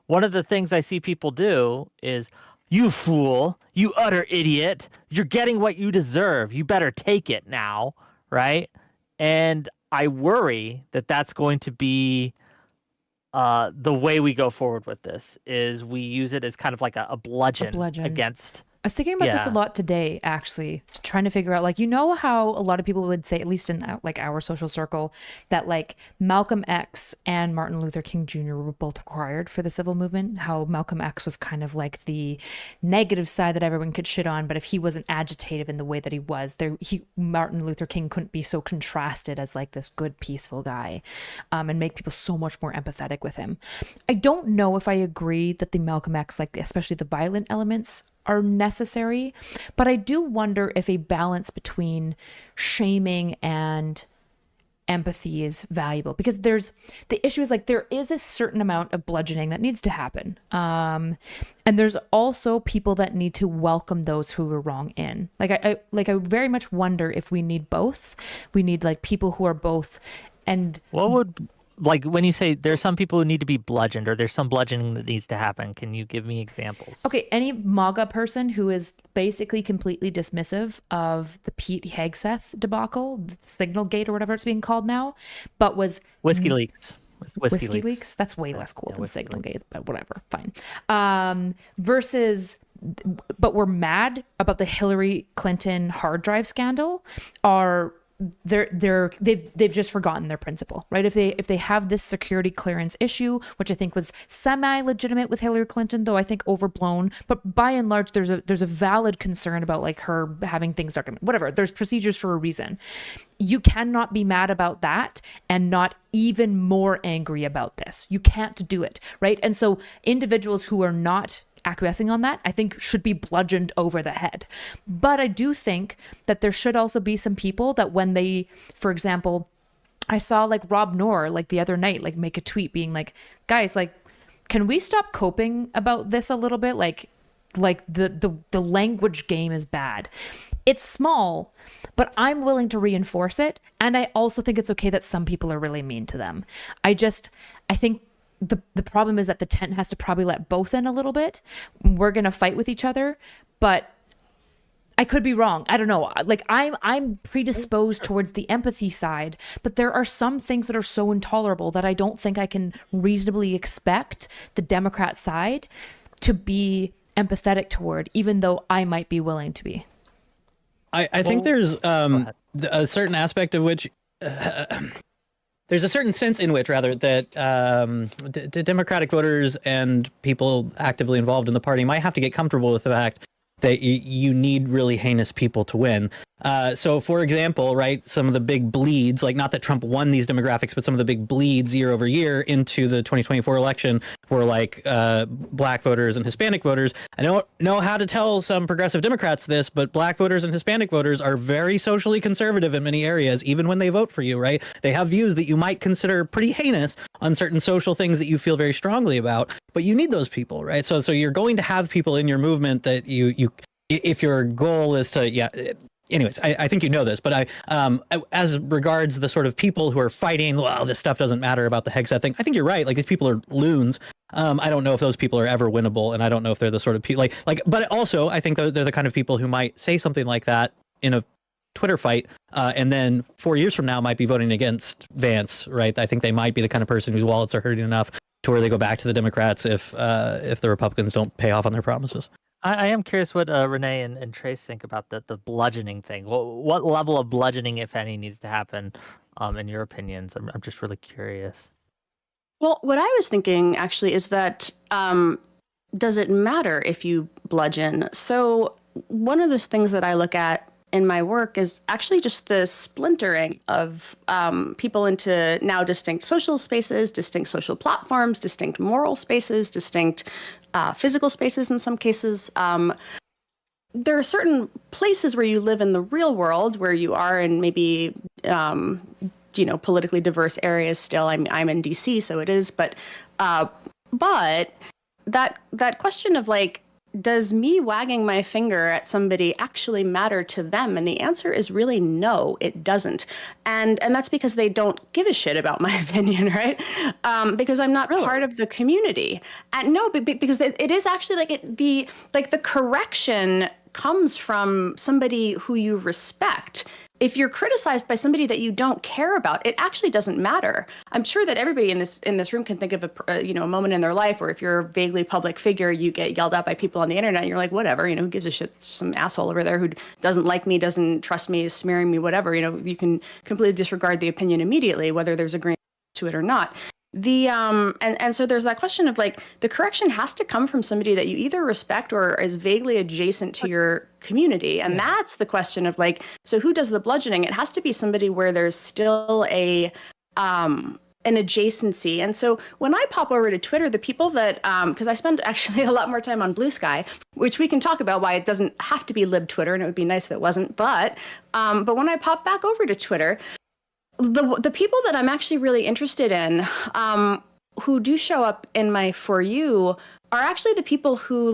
One of the things I see people do is, you fool, you utter idiot, you're getting what you deserve, you better take it now, right? And I worry that that's going to be the way we go forward with this is we use it as kind of like a bludgeon against. I was thinking about this a lot today, actually, trying to figure out, like, how a lot of people would say, at least in like our social circle, that like Malcolm X and Martin Luther King Jr. were both required for the civil movement. How Malcolm X was kind of like the negative side that everyone could shit on, but if he wasn't agitative in the way that he was, Martin Luther King couldn't be so contrasted as like this good, peaceful guy, and make people so much more empathetic with him. I don't know if I agree that the Malcolm X, like especially the violent elements, are necessary, but I do wonder if a balance between shaming and empathy is valuable, because the issue is like there is a certain amount of bludgeoning that needs to happen, and there's also people that need to welcome those who were wrong in. I very much wonder if we need both. We need like people who are both. And what would, like, when you say there's some people who need to be bludgeoned or there's some bludgeoning that needs to happen, can you give me examples? Okay, any MAGA person who is basically completely dismissive of the Pete Hegseth debacle, the Signalgate or whatever it's being called now, but was Whiskey Leaks. Whiskey Leaks? That's way less cool than Signalgate, but whatever, fine. But we're mad about the Hillary Clinton hard drive scandal, they've just forgotten their principle, right? If they have this security clearance issue, which I think was semi-legitimate with Hillary Clinton, though I think overblown, but by and large there's a valid concern about like her having things documented, whatever. There's procedures for a reason. You cannot be mad about that and not even more angry about this. You can't do it, right? And so individuals who are not acquiescing on that, I think, should be bludgeoned over the head. But I do think that there should also be some people that when they, for example, I saw like Rob Noor like the other night like make a tweet being like, guys, like, can we stop coping about this a little bit? Like the language game is bad. It's small, but I'm willing to reinforce it. And I also think it's okay that some people are really mean to them. I think the problem is that the tent has to probably let both in a little bit. We're going to fight with each other, but I could be wrong. I don't know. Like I'm predisposed towards the empathy side, but there are some things that are so intolerable that I don't think I can reasonably expect the Democrat side to be empathetic toward, even though I might be willing to be. I think there's a certain aspect of which there's a certain sense in which, rather, that Democratic voters and people actively involved in the party might have to get comfortable with the fact that you need really heinous people to win. So, for example, right, some of the big bleeds, like not that Trump won these demographics, but some of the big bleeds year over year into the 2024 election were like black voters and Hispanic voters. I don't know how to tell some progressive Democrats this, but black voters and Hispanic voters are very socially conservative in many areas, even when they vote for you, right? They have views that you might consider pretty heinous on certain social things that you feel very strongly about, but you need those people, right? So you're going to have people in your movement that you if your goal is to, anyways, I think you know this, but as regards the sort of people who are fighting, well, this stuff doesn't matter about the Hegseth thing, I think you're right. Like, these people are loons. I don't know if those people are ever winnable, and I don't know if they're the sort of people but also I think they're the kind of people who might say something like that in a Twitter fight, and then 4 years from now might be voting against Vance, right? I think they might be the kind of person whose wallets are hurting enough to where they go back to the Democrats if the Republicans don't pay off on their promises. I am curious what Renee and Trace think about the bludgeoning thing. What level of bludgeoning, if any, needs to happen, in your opinions? I'm just really curious. Well, what I was thinking actually is that does it matter if you bludgeon? So one of the things that I look at in my work is actually just the splintering of people into now distinct social spaces, distinct social platforms, distinct moral spaces, distinct physical spaces in some cases. There are certain places where you live in the real world where you are in maybe politically diverse areas still. I'm in DC, so it is, but that question of like, does me wagging my finger at somebody actually matter to them? And the answer is really no, it doesn't. And that's because they don't give a shit about my opinion, right? Because I'm not part of the community. And no, because it is actually the correction comes from somebody who you respect. If you're criticized by somebody that you don't care about, it actually doesn't matter. I'm sure that everybody in this room can think of a moment in their life where if you're a vaguely public figure, you get yelled at by people on the internet, and you're like, whatever, who gives a shit? It's just some asshole over there who doesn't like me, doesn't trust me, is smearing me, whatever. You can completely disregard the opinion immediately, whether there's agreement to it or not. And so there's that question of like, the correction has to come from somebody that you either respect or is vaguely adjacent to your community. And that's the question of like, so who does the bludgeoning? It has to be somebody where there's still an adjacency. And so when I pop over to Twitter, the people that, because I spend actually a lot more time on Blue Sky, which we can talk about why it doesn't have to be lib Twitter, and it would be nice if it wasn't. But when I pop back over to Twitter, the people that I'm actually really interested in, who do show up in my For You, are actually the people who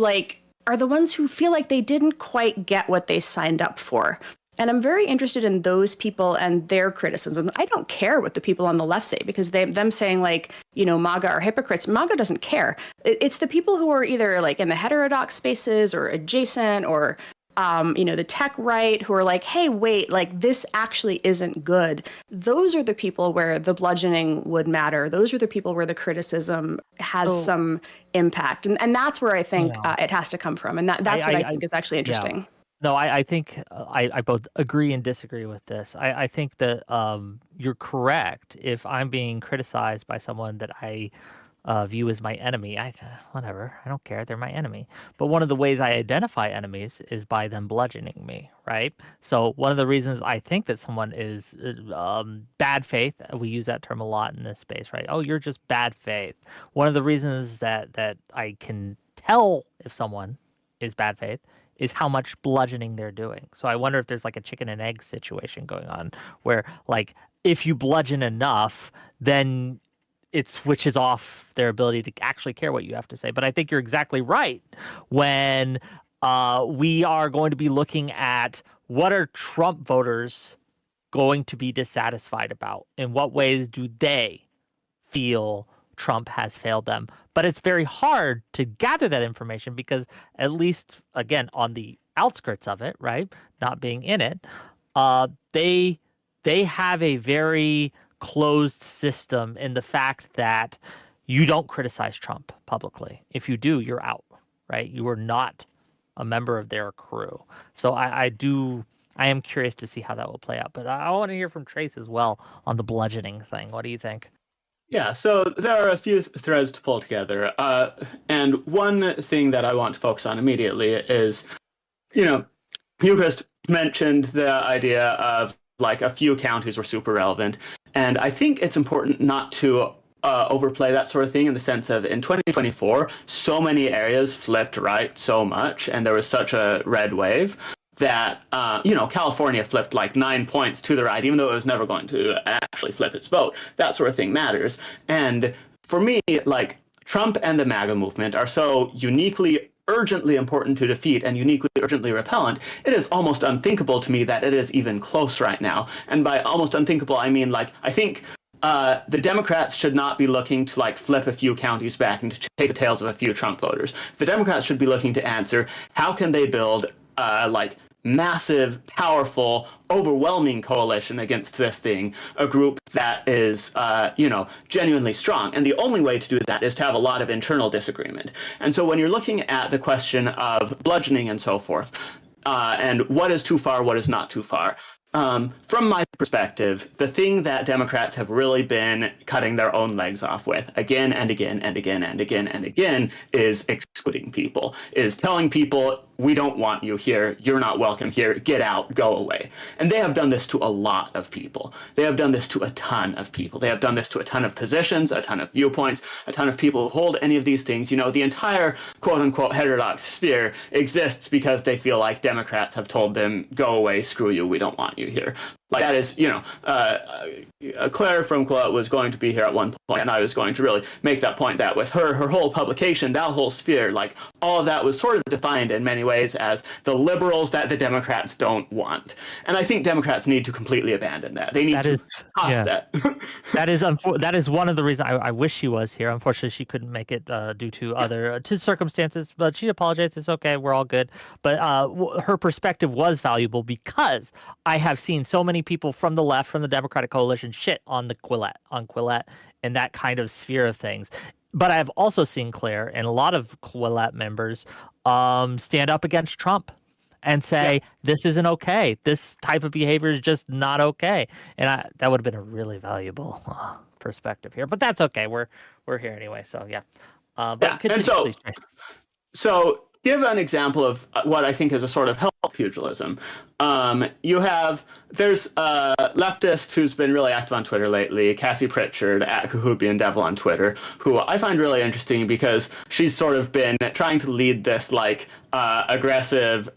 are the ones who feel like they didn't quite get what they signed up for. And I'm very interested in those people and their criticism. I don't care what the people on the left say, because them saying MAGA are hypocrites. MAGA doesn't care. It's the people who are either in the heterodox spaces or adjacent or the tech right, who are like, hey, wait, this actually isn't good. Those are the people where the bludgeoning would matter. Those are the people where the criticism has some impact. And that's where I think it has to come from. And that's what I think is actually interesting. Yeah. No, I think I both agree and disagree with this. I think that you're correct. If I'm being criticized by someone that I view as my enemy, whatever, I don't care, they're my enemy. But one of the ways I identify enemies is by them bludgeoning me, right? So one of the reasons I think that someone is bad faith, we use that term a lot in this space, right? Oh, you're just bad faith. One of the reasons that I can tell if someone is bad faith is how much bludgeoning they're doing. So I wonder if there's a chicken and egg situation going on where if you bludgeon enough, then it switches off their ability to actually care what you have to say. But I think you're exactly right when we are going to be looking at what are Trump voters going to be dissatisfied about? In what ways do they feel Trump has failed them? But it's very hard to gather that information because, at least, again, on the outskirts of it, right, not being in it, they have a very closed system in the fact that you don't criticize Trump publicly. If you do, you're out, right? You are not a member of their crew. So I am curious to see how that will play out. But I want to hear from Trace as well on the bludgeoning thing. What do you think? Yeah, so there are a few threads to pull together. And one thing that I want to focus on immediately is, Eucharist, mentioned the idea of like a few counties were super relevant. And I think it's important not to overplay that sort of thing in the sense of in 2024, so many areas flipped right so much, and there was such a red wave that, California flipped like 9 points to the right, even though it was never going to actually flip its vote. That sort of thing matters. And for me, like, Trump and the MAGA movement are so uniquely urgently important to defeat and uniquely urgently repellent, it is almost unthinkable to me that it is even close right now. And by almost unthinkable, I mean, like, I think the Democrats should not be looking to like flip a few counties back and to take the tails of a few Trump voters. The Democrats should be looking to answer how can they build like massive, powerful, overwhelming coalition against this thing, a group that is, genuinely strong. And the only way to do that is to have a lot of internal disagreement. And so when you're looking at the question of bludgeoning and so forth, and what is too far, what is not too far, from my perspective, the thing that Democrats have really been cutting their own legs off with again and again and again and again and again is excluding people, is telling people, we don't want you here, you're not welcome here, get out, go away. And they have done this to a lot of people. They have done this to a ton of people. They have done this to a ton of positions, a ton of viewpoints, a ton of people who hold any of these things. You know, the entire quote-unquote heterodox sphere exists because they feel like Democrats have told them, go away, screw you, we don't want you here. Like that is, Claire from Quillette was going to be here at one point, and I was going to really make that point that with her whole publication, that whole sphere, like all of that was sort of defined in many ways as the liberals that the Democrats don't want. And I think Democrats need to completely abandon that. They need to toss that. That is one of the reasons I wish she was here. Unfortunately, she couldn't make it due to other circumstances, but she apologized. It's okay. We're all good. But her perspective was valuable because I have seen so many people from the left, from the Democratic coalition, shit on Quillette and that kind of sphere of things. But I've also seen Claire and a lot of Quillette members stand up against Trump and say, this isn't okay. This type of behavior is just not okay. And that would have been a really valuable perspective here. But that's okay. We're here anyway. So, yeah. And so give an example of what I think is a sort of health pugilism. There's a leftist who's been really active on Twitter lately, Cassie Pritchard at Cahobian Devil on Twitter, who I find really interesting because she's sort of been trying to lead this like aggressive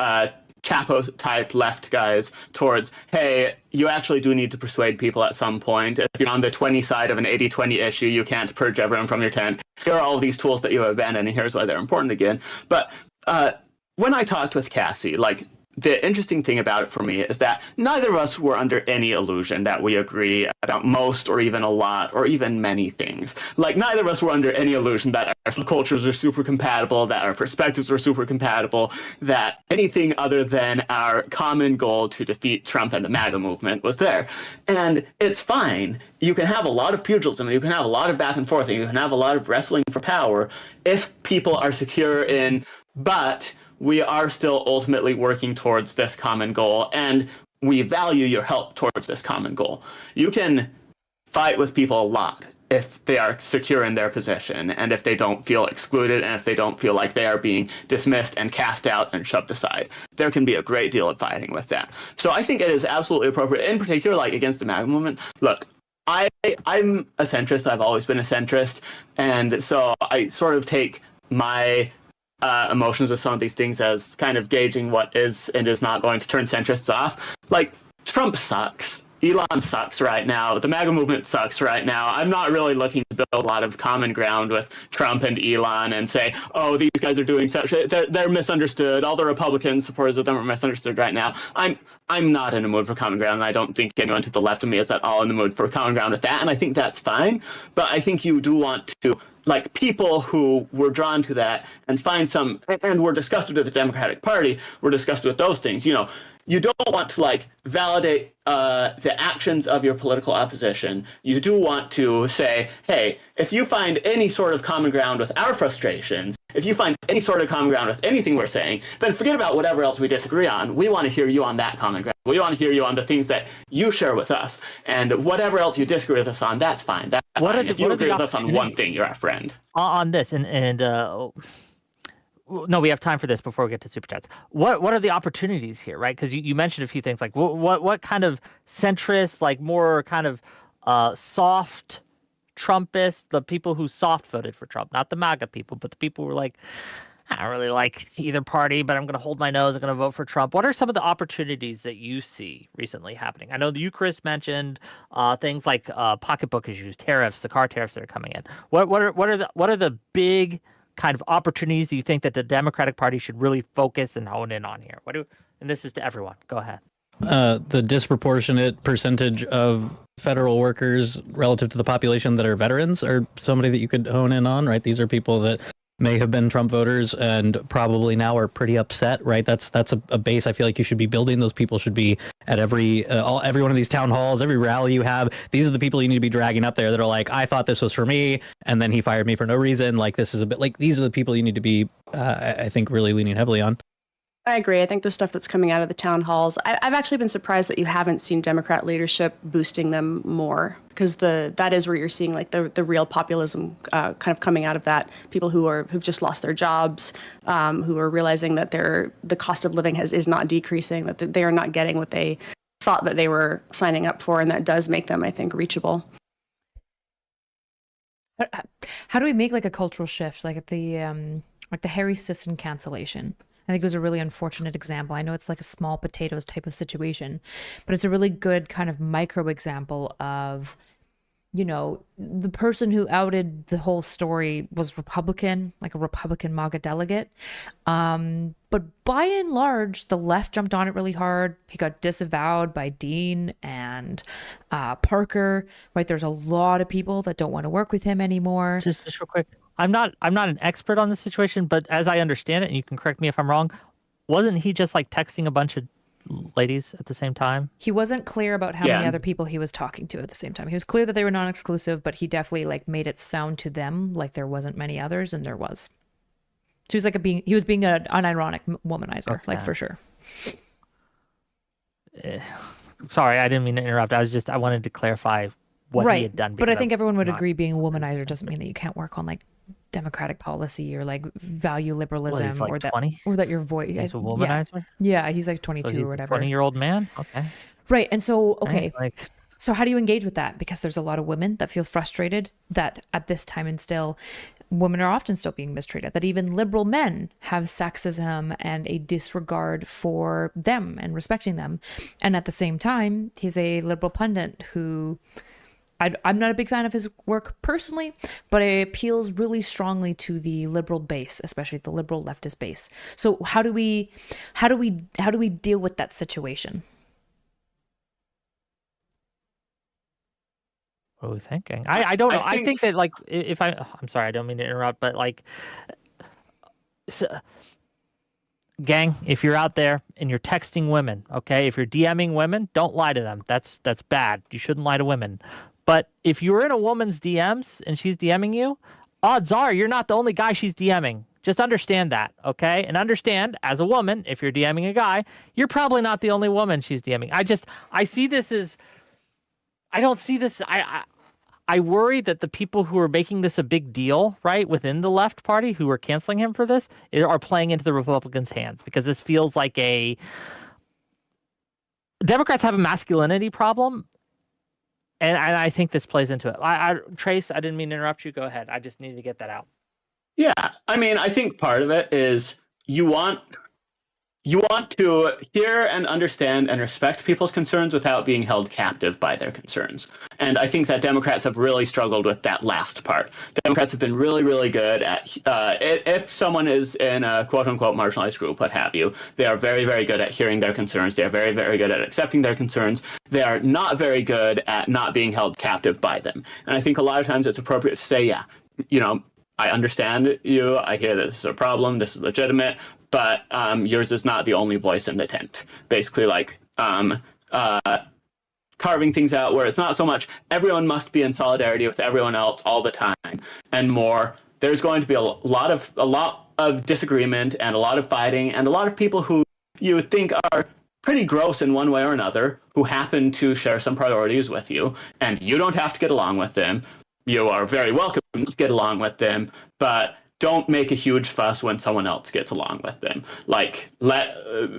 Chapo type left guys towards, hey, you actually do need to persuade people at some point. If you're on the 20 side of an 80-20 issue, you can't purge everyone from your tent. Here are all these tools that you have abandoned, and here's why they're important again. But when I talked with Cassie, like, the interesting thing about it for me is that neither of us were under any illusion that we agree about most or even a lot or even many things. Like, neither of us were under any illusion that our subcultures are super compatible, that our perspectives are super compatible, that anything other than our common goal to defeat Trump and the MAGA movement was there. And it's fine. You can have a lot of pugilism, you can have a lot of back and forth, and you can have a lot of wrestling for power if people are secure in, but we are still ultimately working towards this common goal, and we value your help towards this common goal. You can fight with people a lot if they are secure in their position, and if they don't feel excluded, and if they don't feel like they are being dismissed and cast out and shoved aside. There can be a great deal of fighting with that. So I think it is absolutely appropriate, in particular, like against the MAGA movement. Look, I'm a centrist. I've always been a centrist, and so I sort of take my emotions of some of these things as kind of gauging what is and is not going to turn centrists off. Like, Trump sucks. Elon sucks right now. The MAGA movement sucks right now. I'm not really looking to build a lot of common ground with Trump and Elon and say, oh, these guys are doing such, they're misunderstood. All the Republican supporters of them are misunderstood right now. I'm not in a mood for common ground, and I don't think anyone to the left of me is at all in the mood for common ground with that, and I think that's fine. But I think you do want to, like, people who were drawn to that and find some, and were disgusted with the Democratic Party, were disgusted with those things. You know, you don't want to, like, validate the actions of your political opposition. You do want to say, hey, if you find any sort of common ground with our frustrations, if you find any sort of common ground with anything we're saying, then forget about whatever else we disagree on. We want to hear you on that common ground. We want to hear you on the things that you share with us. And whatever else you disagree with us on, that's fine. That's fine. If you agree with us on one thing, you're our friend. On this, and no, we have time for this before we get to super chats. What are the opportunities here, right? Because you mentioned a few things like what kind of centrist, like more kind of soft Trumpists, the people who soft voted for Trump, not the MAGA people, but the people who were like, I don't really like either party, but I'm going to hold my nose. I'm going to vote for Trump. What are some of the opportunities that you see recently happening? I know that you, Chris, mentioned things like pocketbook issues, tariffs, the car tariffs that are coming in. What are the big kind of opportunities do you think that the Democratic Party should really focus and hone in on here? And this is to everyone. Go ahead. The disproportionate percentage of federal workers relative to the population that are veterans are somebody that you could hone in on, right? These are people that may have been Trump voters and probably now are pretty upset, right? That's a base I feel like you should be building. Those people should be at every one of these town halls, every rally you have. These are the people you need to be dragging up there that are like, I thought this was for me, and then he fired me for no reason. Like, this is a bit like, these are the people you need to be, I think, really leaning heavily on. I agree. I think the stuff that's coming out of the town halls, I've actually been surprised that you haven't seen Democrat leadership boosting them more, because that is where you're seeing like the real populism kind of coming out of that. People who've just lost their jobs, who are realizing that the cost of living is not decreasing, that they are not getting what they thought that they were signing up for, and that does make them, I think, reachable. How do we make like a cultural shift, like at the Harry Sisson cancellation? I think it was a really unfortunate example. I know it's like a small potatoes type of situation, but it's a really good kind of micro example of, you know, the person who outed the whole story was Republican, like a Republican MAGA delegate. But by and large, the left jumped on it really hard. He got disavowed by Dean and Parker, right? There's a lot of people that don't want to work with him anymore. Just real quick. I'm not an expert on the situation, but as I understand it, and you can correct me if I'm wrong, wasn't he just like texting a bunch of ladies at the same time? He wasn't clear about how many other people he was talking to at the same time. He was clear that they were non-exclusive, but he definitely like made it sound to them like there wasn't many others, and there was. So he was being an unironic womanizer, like for sure. Sorry, I didn't mean to interrupt. I wanted to clarify what he had done. But I think everyone would agree being a womanizer doesn't mean that you can't work on like democratic policy or like value liberalism, he's like or 20? Or that your voice. He's a womanizer? Yeah, he's like 22 or whatever. 20-year-old man? Okay. Right. And so, so how do you engage with that? Because there's a lot of women that feel frustrated that at this time and still, women are often still being mistreated, that even liberal men have sexism and a disregard for them and respecting them. And at the same time, he's a liberal pundit who... I'm not a big fan of his work personally, but it appeals really strongly to the liberal base, especially the liberal leftist base. So how do we deal with that situation? What are we thinking? I don't know. I think that like I'm sorry, I don't mean to interrupt, but like, gang, if you're out there and you're texting women, okay, if you're DMing women, don't lie to them. That's bad. You shouldn't lie to women. But if you're in a woman's DMs and she's DMing you, odds are you're not the only guy she's DMing. Just understand that, okay? And understand, as a woman, if you're DMing a guy, you're probably not the only woman she's DMing. I see this as... I don't see this... I worry that the people who are making this a big deal, right, within the left party, who are canceling him for this, are playing into the Republicans' hands, because this feels like a... Democrats have a masculinity problem, and I think this plays into it. Trace, I didn't mean to interrupt you. Go ahead. I just needed to get that out. Yeah, I mean, I think part of it is you want to hear and understand and respect people's concerns without being held captive by their concerns. And I think that Democrats have really struggled with that last part. Democrats have been really, really good at, if someone is in a quote-unquote marginalized group, what have you, they are very, very good at hearing their concerns. They are very, very good at accepting their concerns. They are not very good at not being held captive by them. And I think a lot of times it's appropriate to say, yeah, you know, I understand you. I hear this is a problem. This is legitimate. But yours is not the only voice in the tent. Basically, like carving things out where it's not so much everyone must be in solidarity with everyone else all the time, and more there's going to be a lot of disagreement and a lot of fighting and a lot of people who you think are pretty gross in one way or another who happen to share some priorities with you, and you don't have to get along with them. You are very welcome to get along with them, but don't make a huge fuss when someone else gets along with them. Like,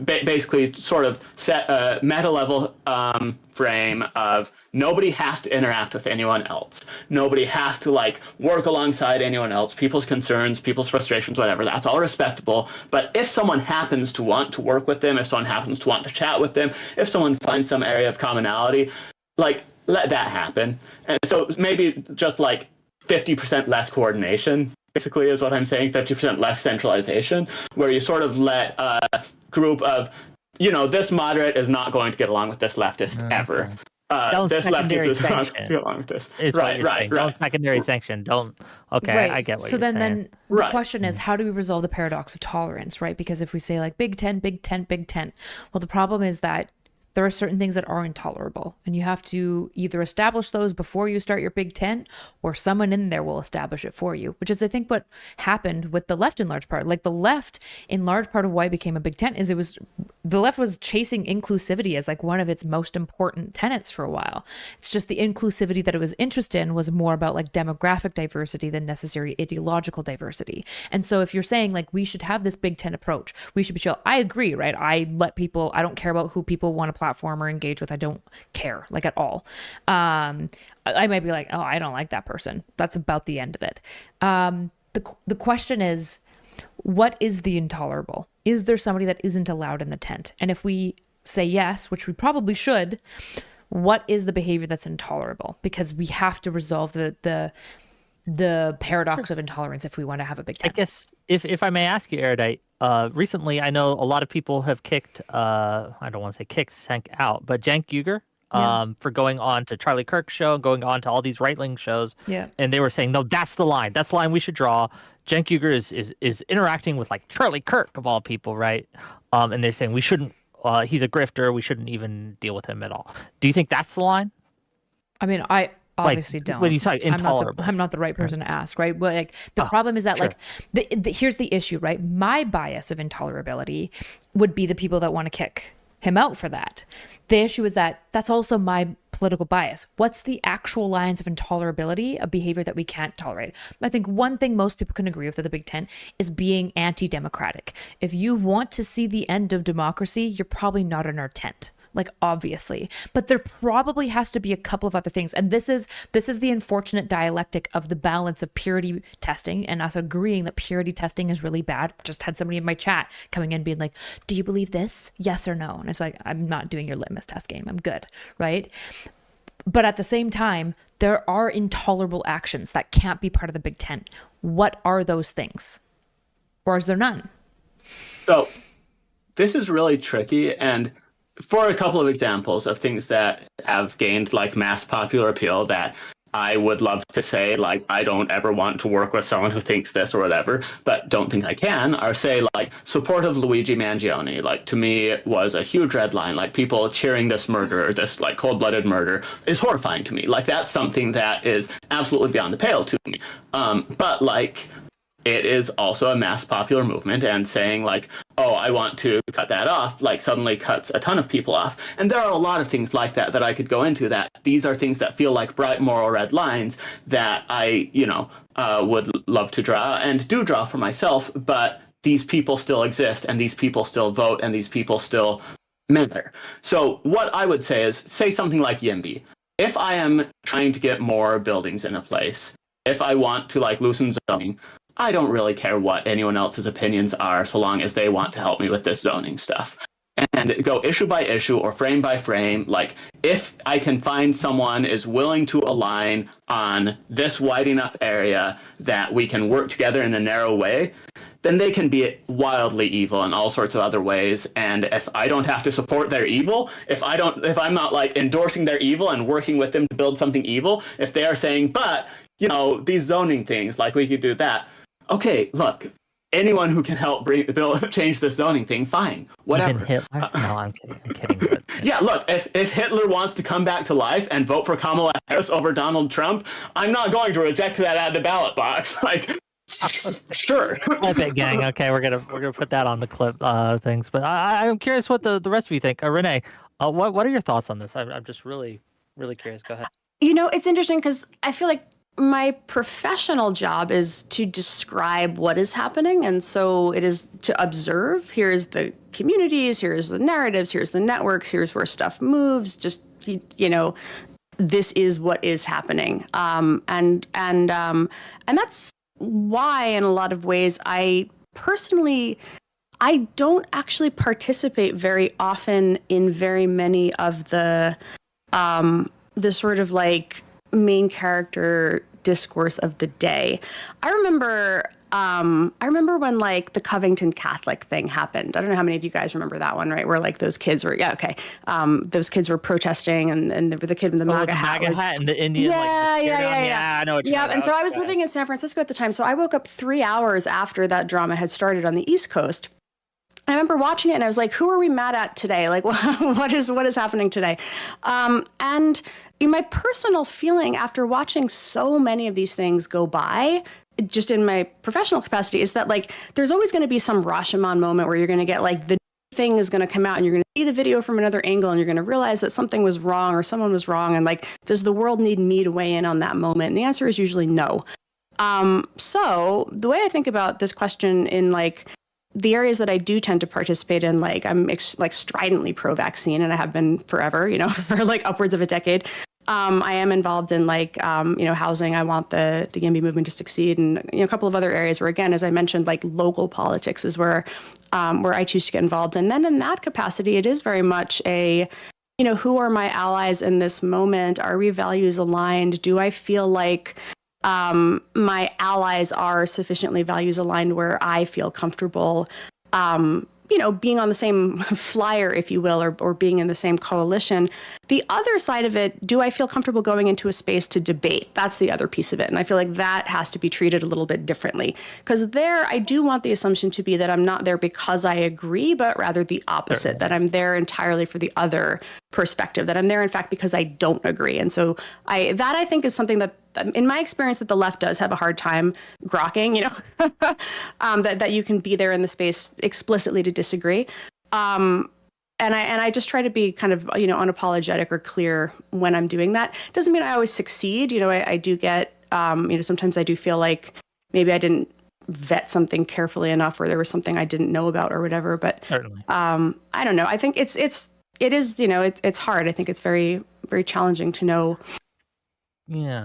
basically sort of set a meta level frame of nobody has to interact with anyone else. Nobody has to like work alongside anyone else. People's concerns, people's frustrations, whatever, that's all respectable. But if someone happens to want to work with them, if someone happens to want to chat with them, if someone finds some area of commonality, like, let that happen. And so maybe just like 50% less coordination, basically, is what I'm saying. 50% less centralization, where you sort of let a group of, this moderate is not going to get along with this leftist ever. This leftist is not going to get along with this. Right. Don't secondary sanction. Don't. Okay, right. I get what so you're saying. Then the question is, how do we resolve the paradox of tolerance, right? Because if we say like big tent, well, the problem is that there are certain things that are intolerable, and you have to either establish those before you start your big tent, or someone in there will establish it for you, which is, I think, what happened with the left in large part. Like, the left, in large part of why it became a big tent, is the left was chasing inclusivity as like one of its most important tenets for a while. It's just the inclusivity that it was interested in was more about like demographic diversity than necessary ideological diversity. And so if you're saying like we should have this big tent approach, we should be chill. I agree, right? I don't care about who people want to platform or engage with. I don't care, like, at all. I might be like, oh, I don't like that person. That's about the end of it. The question is, what is the intolerable? Is there somebody that isn't allowed in the tent? And if we say yes, which we probably should, what is the behavior that's intolerable? Because we have to resolve the paradox of intolerance if we want to have a big tent. I guess if I may ask you, Erudite, recently I know a lot of people have kicked, I don't want to say kicked, sank out, but Cenk Uygur for going on to Charlie Kirk's show, going on to all these right-wing shows. Yeah. And they were saying, no, that's the line. That's the line we should draw. Cenk Uygur is interacting with like Charlie Kirk of all people, right? And they're saying we shouldn't, he's a grifter. We shouldn't even deal with him at all. Do you think that's the line? I mean, I obviously don't. When you say intolerable, I'm not the right person to ask, right? But like the problem is that like here's the issue, right? My bias of intolerability would be the people that want to kick him out for that. The issue is that that's also my political bias. What's the actual lines of intolerability, a behavior that we can't tolerate? I think one thing most people can agree with at the Big Tent is being anti-democratic. If you want to see the end of democracy, you're probably not in our tent. Like, obviously, but there probably has to be a couple of other things. And this is the unfortunate dialectic of the balance of purity testing and us agreeing that purity testing is really bad. Just had somebody in my chat coming in being like, do you believe this? Yes or no? And it's like, I'm not doing your litmus test game. I'm good. Right. But at the same time, there are intolerable actions that can't be part of the Big Tent. What are those things? Or is there none? So this is really tricky. And for a couple of examples of things that have gained like mass popular appeal that I would love to say, like, I don't ever want to work with someone who thinks this or whatever, but don't think I can, or say like support of Luigi Mangione, like, to me was a huge red line. Like, people cheering this murder, this like cold-blooded murder is horrifying to me. Like, that's something that is absolutely beyond the pale to me. But like, it is also a mass popular movement, and saying like, oh, I want to cut that off, like, suddenly cuts a ton of people off. And there are a lot of things like that I could go into, that these are things that feel like bright moral red lines that I, would love to draw and do draw for myself, but these people still exist, and these people still vote, and these people still matter. So what I would say is, say something like YIMBY. If I am trying to get more buildings in a place, if I want to like loosen zoning, I don't really care what anyone else's opinions are, so long as they want to help me with this zoning stuff. And go issue by issue or frame by frame. Like, if I can find someone is willing to align on this wide enough area that we can work together in a narrow way, then they can be wildly evil in all sorts of other ways. And if I don't have to support their evil, if I'm not like endorsing their evil and working with them to build something evil, if they are saying, but these zoning things, like, we could do that. Okay, look, anyone who can help change the zoning thing, fine, whatever. Even Hitler? No, I'm kidding. But, yeah, look, if Hitler wants to come back to life and vote for Kamala Harris over Donald Trump, I'm not going to reject that at the ballot box. Like, sure. Epic gang. Okay, we're gonna put that on the clip things. But I'm curious what the rest of you think. Renee, what are your thoughts on this? I'm just really, really curious. Go ahead. It's interesting because I feel like my professional job is to describe what is happening. And so it is to observe. Here's the communities, here's the narratives, here's the networks, here's where stuff moves. Just, this is what is happening. And that's why, in a lot of ways, I don't actually participate very often in very many of the sort of like main character discourse of the day. I remember when like the Covington Catholic thing happened. I don't know how many of you guys remember that one, right? Where like those kids were, those kids were protesting, and the kid with the MAGA hat was, and the Indian, yeah, I know what you're yeah. talking And so about. I was living in San Francisco at the time, so I woke up 3 hours after that drama had started on the East Coast. I remember watching it and I was like, who are we mad at today? Like, what is happening today? And my personal feeling after watching so many of these things go by, just in my professional capacity, is that like, there's always going to be some Rashomon moment where you're going to get like the thing is going to come out and you're going to see the video from another angle and you're going to realize that something was wrong or someone was wrong. And like, does the world need me to weigh in on that moment? And the answer is usually no. So the way I think about this question in like, the areas that I do tend to participate in, like I'm stridently pro-vaccine, and I have been forever, for like upwards of a decade. I am involved in like, housing. I want the YIMBY movement to succeed, and a couple of other areas where, again, as I mentioned, like local politics is where I choose to get involved. And then in that capacity, it is very much a, who are my allies in this moment? Are we values aligned? Do I feel like my allies are sufficiently values aligned where I feel comfortable, being on the same flyer, if you will, or being in the same coalition. The other side of it, do I feel comfortable going into a space to debate? That's the other piece of it. And I feel like that has to be treated a little bit differently. Because there, I do want the assumption to be that I'm not there because I agree, but rather the opposite, that I'm there entirely for the other perspective, that I'm there, in fact, because I don't agree. And so I think is something that, in my experience, that the left does have a hard time grokking, that you can be there in the space explicitly to disagree. And I just try to be kind of, unapologetic or clear when I'm doing that. Doesn't mean I always succeed. I do get, sometimes I do feel like maybe I didn't vet something carefully enough, or there was something I didn't know about or whatever. But I don't know. I think it is, it's hard. I think it's very, very challenging to know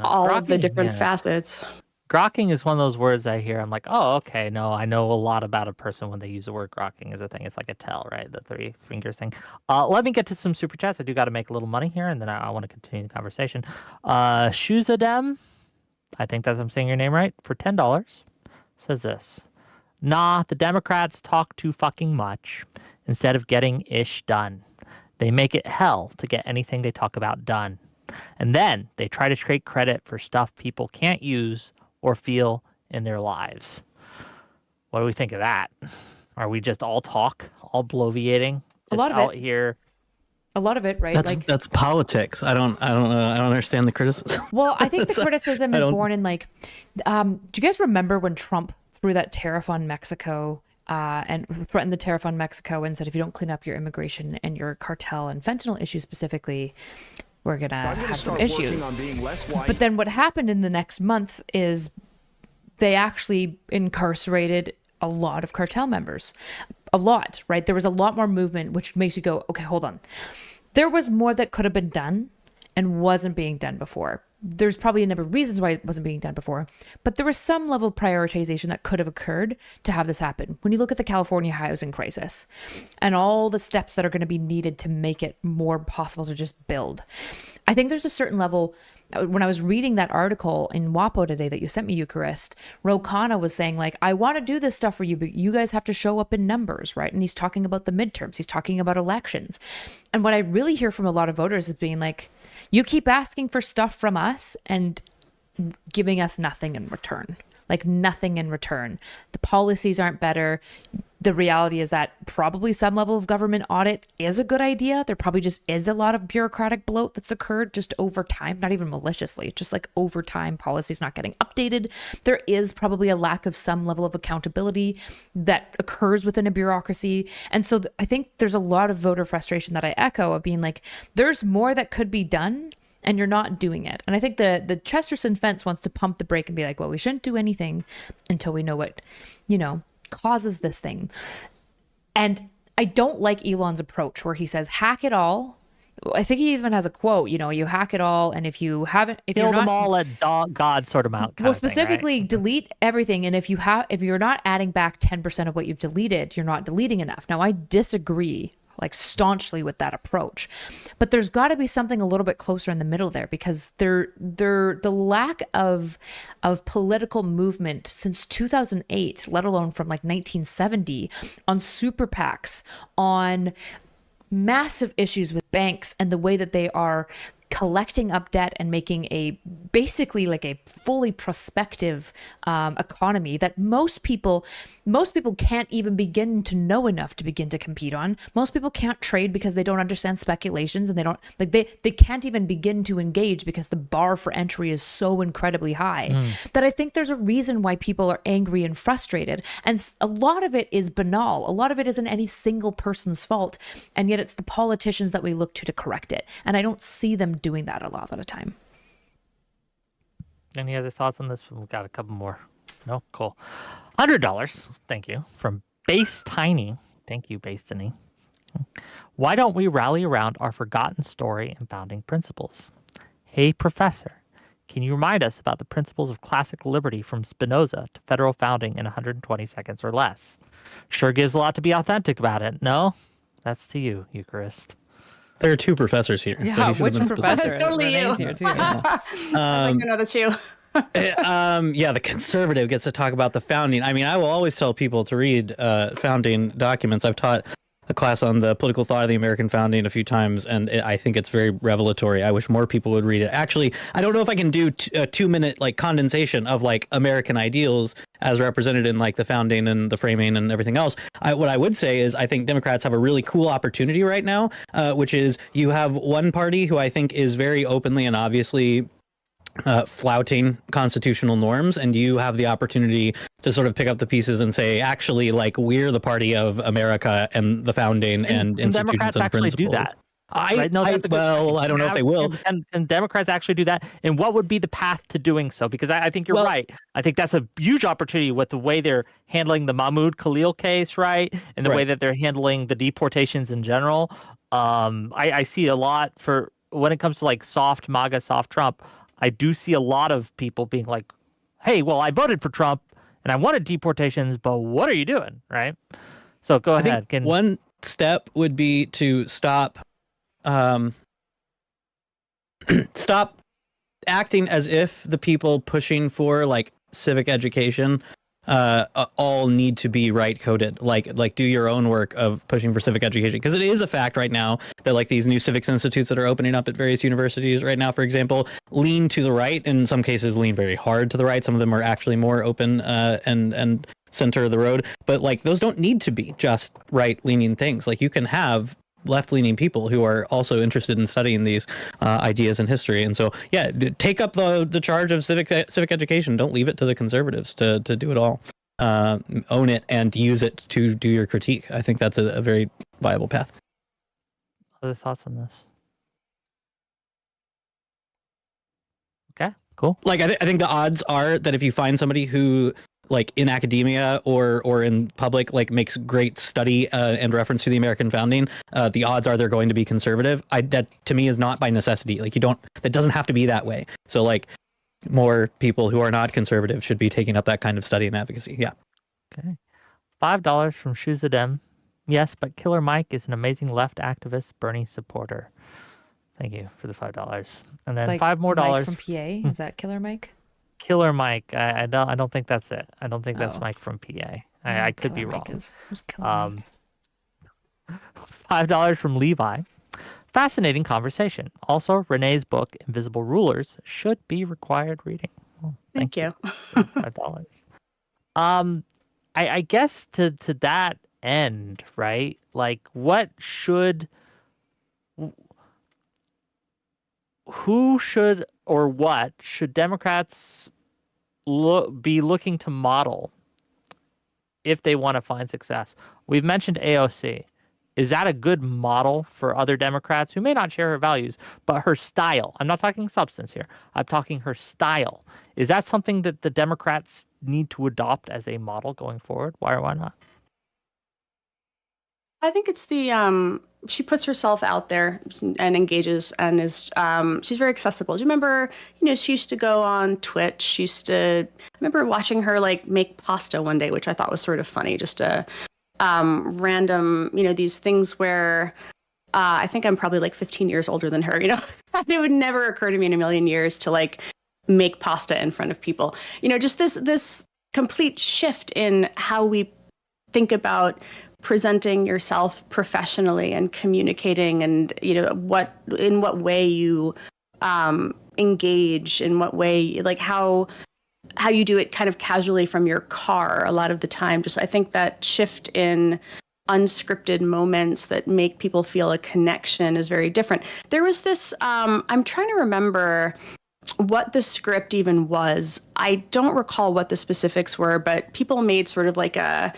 all of the different facets. Grokking is one of those words I hear. I'm like, oh, okay, no, I know a lot about a person when they use the word grokking as a thing. It's like a tell, right? The 3 fingers thing. Let me get to some super chats. I do got to make a little money here, and then I want to continue the conversation. Shuzadem, I think I'm saying your name right, for $10, says this. Nah, the Democrats talk too fucking much instead of getting ish done. They make it hell to get anything they talk about done. And then they try to take credit for stuff people can't use or feel in their lives. What do we think of that? Are we just all talk, all bloviating? A lot of out it. Here. A lot of it, right? That's politics. I don't understand the criticism. Well, I think the criticism is born in like, do you guys remember when Trump threw that tariff on Mexico and threatened the tariff on Mexico and said, if you don't clean up your immigration and your cartel and fentanyl issues specifically, we're going to have some issues. But then what happened in the next month is they actually incarcerated a lot of cartel members. A lot, right? There was a lot more movement, which makes you go, okay, hold on. There was more that could have been done and wasn't being done before. There's probably a number of reasons why it wasn't being done before, but there was some level of prioritization that could have occurred to have this happen. When you look at the California housing crisis and all the steps that are going to be needed to make it more possible to just build, I think there's a certain level. When I was reading that article in WAPO today that you sent me, Eucharist, Ro Khanna was saying, like, I want to do this stuff for you, but you guys have to show up in numbers, right? And he's talking about the midterms. He's talking about elections. And what I really hear from a lot of voters is being like, you keep asking for stuff from us and giving us nothing in return. Like nothing in return. The policies aren't better. The reality is that probably some level of government audit is a good idea. There probably just is a lot of bureaucratic bloat that's occurred just over time, not even maliciously, just like over time, policies not getting updated. There is probably a lack of some level of accountability that occurs within a bureaucracy. And so I think there's a lot of voter frustration that I echo of being like, there's more that could be done, and you're not doing it. And I think the Chesterton fence wants to pump the brake and be like, well, we shouldn't do anything until we know what, causes this thing. And I don't like Elon's approach where he says, hack it all. I think he even has a quote, you hack it all, and if you haven't, if Kill you're not, them all, let God sort them out. well, specifically delete everything, and if you're not adding back 10% of what you've deleted, you're not deleting enough. Now, I disagree like staunchly with that approach, but there's got to be something a little bit closer in the middle there, because the lack of political movement since 2008, let alone from like 1970, on super PACs, on massive issues with banks and the way that they are collecting up debt and making basically like a fully prospective economy that most people can't even begin to know enough to begin to compete on. Most people can't trade because they don't understand speculations, and they can't even begin to engage because the bar for entry is so incredibly high that I think there's a reason why people are angry and frustrated. And a lot of it is banal. A lot of it isn't any single person's fault, and yet it's the politicians that we look to correct it. And I don't see them doing that a lot of the time. Any other thoughts on this? We've got a couple more. No? Cool. $100. Thank you. From Base Tiny. Thank you, Base Tiny. Why don't we rally around our forgotten story and founding principles? Hey, Professor, can you remind us about the principles of classic liberty from Spinoza to federal founding in 120 seconds or less? Sure gives a lot to be authentic about it. No? That's to you, Eucharist. There are two professors here. Yeah, so he should which have been professor? Totally Renee's you. here too. I was like, no, that's you. The conservative gets to talk about the founding. I mean, I will always tell people to read founding documents. I've taught a class on the political thought of the American founding a few times, and I think it's very revelatory. I wish more people would read it. Actually, I don't know if I can do a 2-minute like condensation of like American ideals as represented in like the founding and the framing and everything else. What I would say is I think Democrats have a really cool opportunity right now, which is you have one party who I think is very openly and obviously flouting constitutional norms, and you have the opportunity to sort of pick up the pieces and say, actually, like, we're the party of America and the founding and institutions Democrats and actually principles. do that. I don't know if they will. And Democrats actually do that. And what would be the path to doing so? Because I think you're right. I think that's a huge opportunity with the way they're handling the Mahmoud Khalil case, right? And the way that they're handling the deportations in general. I see a lot for when it comes to like soft MAGA, soft Trump. I do see a lot of people being like, hey, well, I voted for Trump and I wanted deportations, but what are you doing? Right? So go ahead. One step would be to stop acting as if the people pushing for like civic education all need to be right coded. Like do your own work of pushing for civic education, because it is a fact right now that like these new civics institutes that are opening up at various universities right now, for example, lean to the right. In some cases lean very hard to the right. Some of them are actually more open and center of the road, but like those don't need to be just right leaning things. Like you can have left-leaning people who are also interested in studying these ideas in history. And so, yeah, take up the charge of civic education. Don't leave it to the conservatives to do it all. Own it and use it to do your critique. I think that's a very viable path. Other thoughts on this? Okay, cool. Like, I think the odds are that if you find somebody who like in academia or in public, like makes great study and reference to the American founding, the odds are they're going to be conservative. That to me is not by necessity. Like that doesn't have to be that way. So like more people who are not conservative should be taking up that kind of study and advocacy. Yeah. Okay. $5 from Shuzadem. Yes, but Killer Mike is an amazing left activist, Bernie supporter. Thank you for the $5. And then like $5 more. Mike from PA. Is that Killer Mike? Killer Mike. I don't think that's it. I don't think that's Mike from PA. I could be wrong. $5 from Levi. Fascinating conversation. Also, Renee's book, Invisible Rulers, should be required reading. Oh, thank you. $5. I guess to that end, right? Like, who should or what should Democrats be looking to model if they want to find success? We've mentioned AOC. Is that a good model for other Democrats who may not share her values, but her style? I'm not talking substance here. I'm talking her style. Is that something that the Democrats need to adopt as a model going forward? Why or why not? I think it's the she puts herself out there and engages and is she's very accessible. Do you remember, she used to go on Twitch. I remember watching her like make pasta one day, which I thought was sort of funny. Just a random, these things where I think I'm probably like 15 years older than her, it would never occur to me in a million years to like make pasta in front of people. Just this complete shift in how we think about presenting yourself professionally and communicating, and in what way you engage, in what way, like how you do it kind of casually from your car a lot of the time. Just I think that shift in unscripted moments that make people feel a connection is very different. There was this I'm trying to remember what the script even was. I don't recall what the specifics were, but people made sort of like a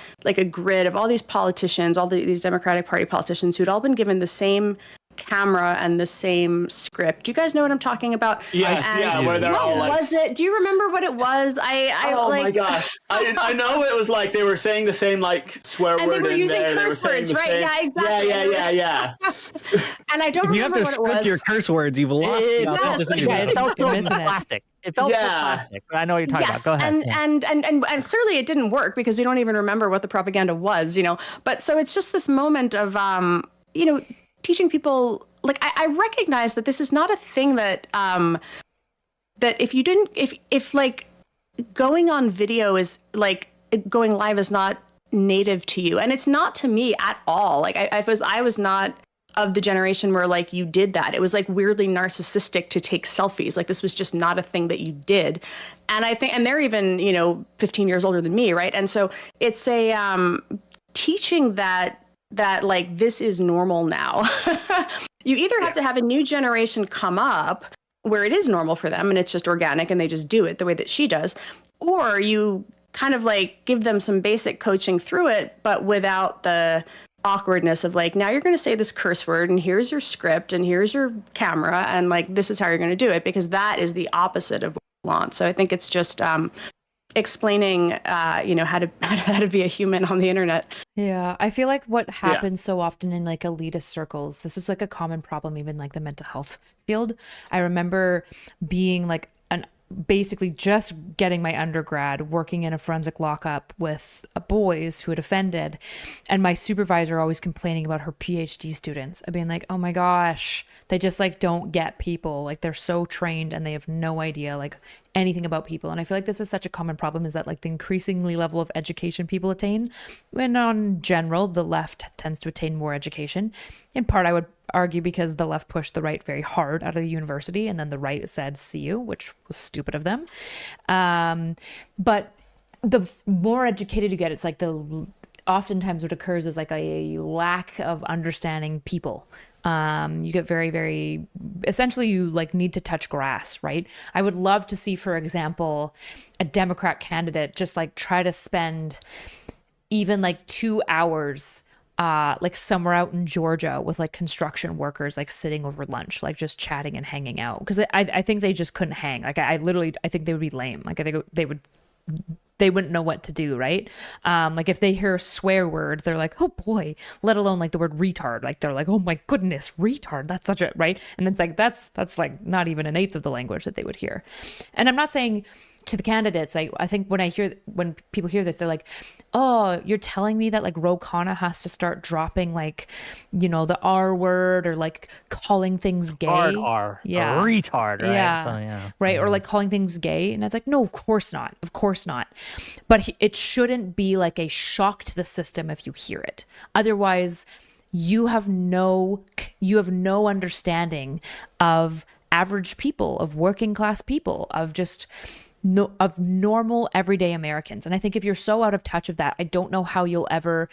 grid of all these politicians, these Democratic Party politicians who'd all been given the same camera and the same script. Do you guys know what I'm talking about? Yes, where they're all like... was it? Do you remember what it was? My gosh. I know it was like they were saying the same like swear and word they were in using there. curse words, right? Same... Yeah, exactly. Yeah. And I don't remember what it was. You have to script your curse words. You've lost the authenticity. It felt so plastic. It felt so plastic. I know what you're talking about. Go ahead. And clearly it didn't work because we don't even remember what the propaganda was, But so it's just this moment of, teaching people, like, I recognize that this is not a thing that, that if like going on video is like going live is not native to you. And it's not to me at all. Like I was not of the generation where like you did that. It was like weirdly narcissistic to take selfies. Like this was just not a thing that you did. And I think, and they're even, 15 years older than me. Right. And so it's a, teaching that like, this is normal now. You either have to have a new generation come up where it is normal for them and it's just organic and they just do it the way that she does, or you kind of like give them some basic coaching through it, but without the awkwardness of like, now you're going to say this curse word and here's your script and here's your camera and like, this is how you're going to do it, because that is the opposite of what we want. So I think it's just, explaining how to be a human on the internet. Yeah, I feel like what happens so often in like elitist circles, this is like a common problem even like the mental health field. I remember being like basically just getting my undergrad, working in a forensic lockup with boys who had offended, and my supervisor always complaining about her PhD students and being like, oh my gosh, they just like don't get people, like they're so trained and they have no idea like anything about people. And I feel like this is such a common problem, is that like the increasingly level of education people attain, when on general the left tends to attain more education, in part I would argue because the left pushed the right very hard out of the university and then the right said see you, which was stupid of them. But the more educated you get, it's like oftentimes what occurs is like a lack of understanding people. You get very, very, essentially you like need to touch grass, right? I would love to see, for example, a Democrat candidate just like try to spend even like 2 hours like somewhere out in Georgia with like construction workers, like sitting over lunch, like just chatting and hanging out. Because I think they just couldn't hang. Like I think they would be lame. Like I think they wouldn't know what to do, right? Like if they hear a swear word, they're like, oh boy, let alone like the word retard. Like they're like, oh my goodness, retard. That's such a, right? And it's like, that's like not even an eighth of the language that they would hear. And I'm not saying to the candidates, I think when people hear this, they're like, oh, you're telling me that like Ro Khanna has to start dropping like, the R word or like calling things gay. R. Yeah. A retard, right? Yeah. So, yeah. Right. Or like calling things gay. And it's like, no, of course not. Of course not. But it shouldn't be like a shock to the system if you hear it. Otherwise, you have no understanding of average people, of working class people, of just of normal everyday Americans. And I think if you're so out of touch of that, I don't know how you'll ever,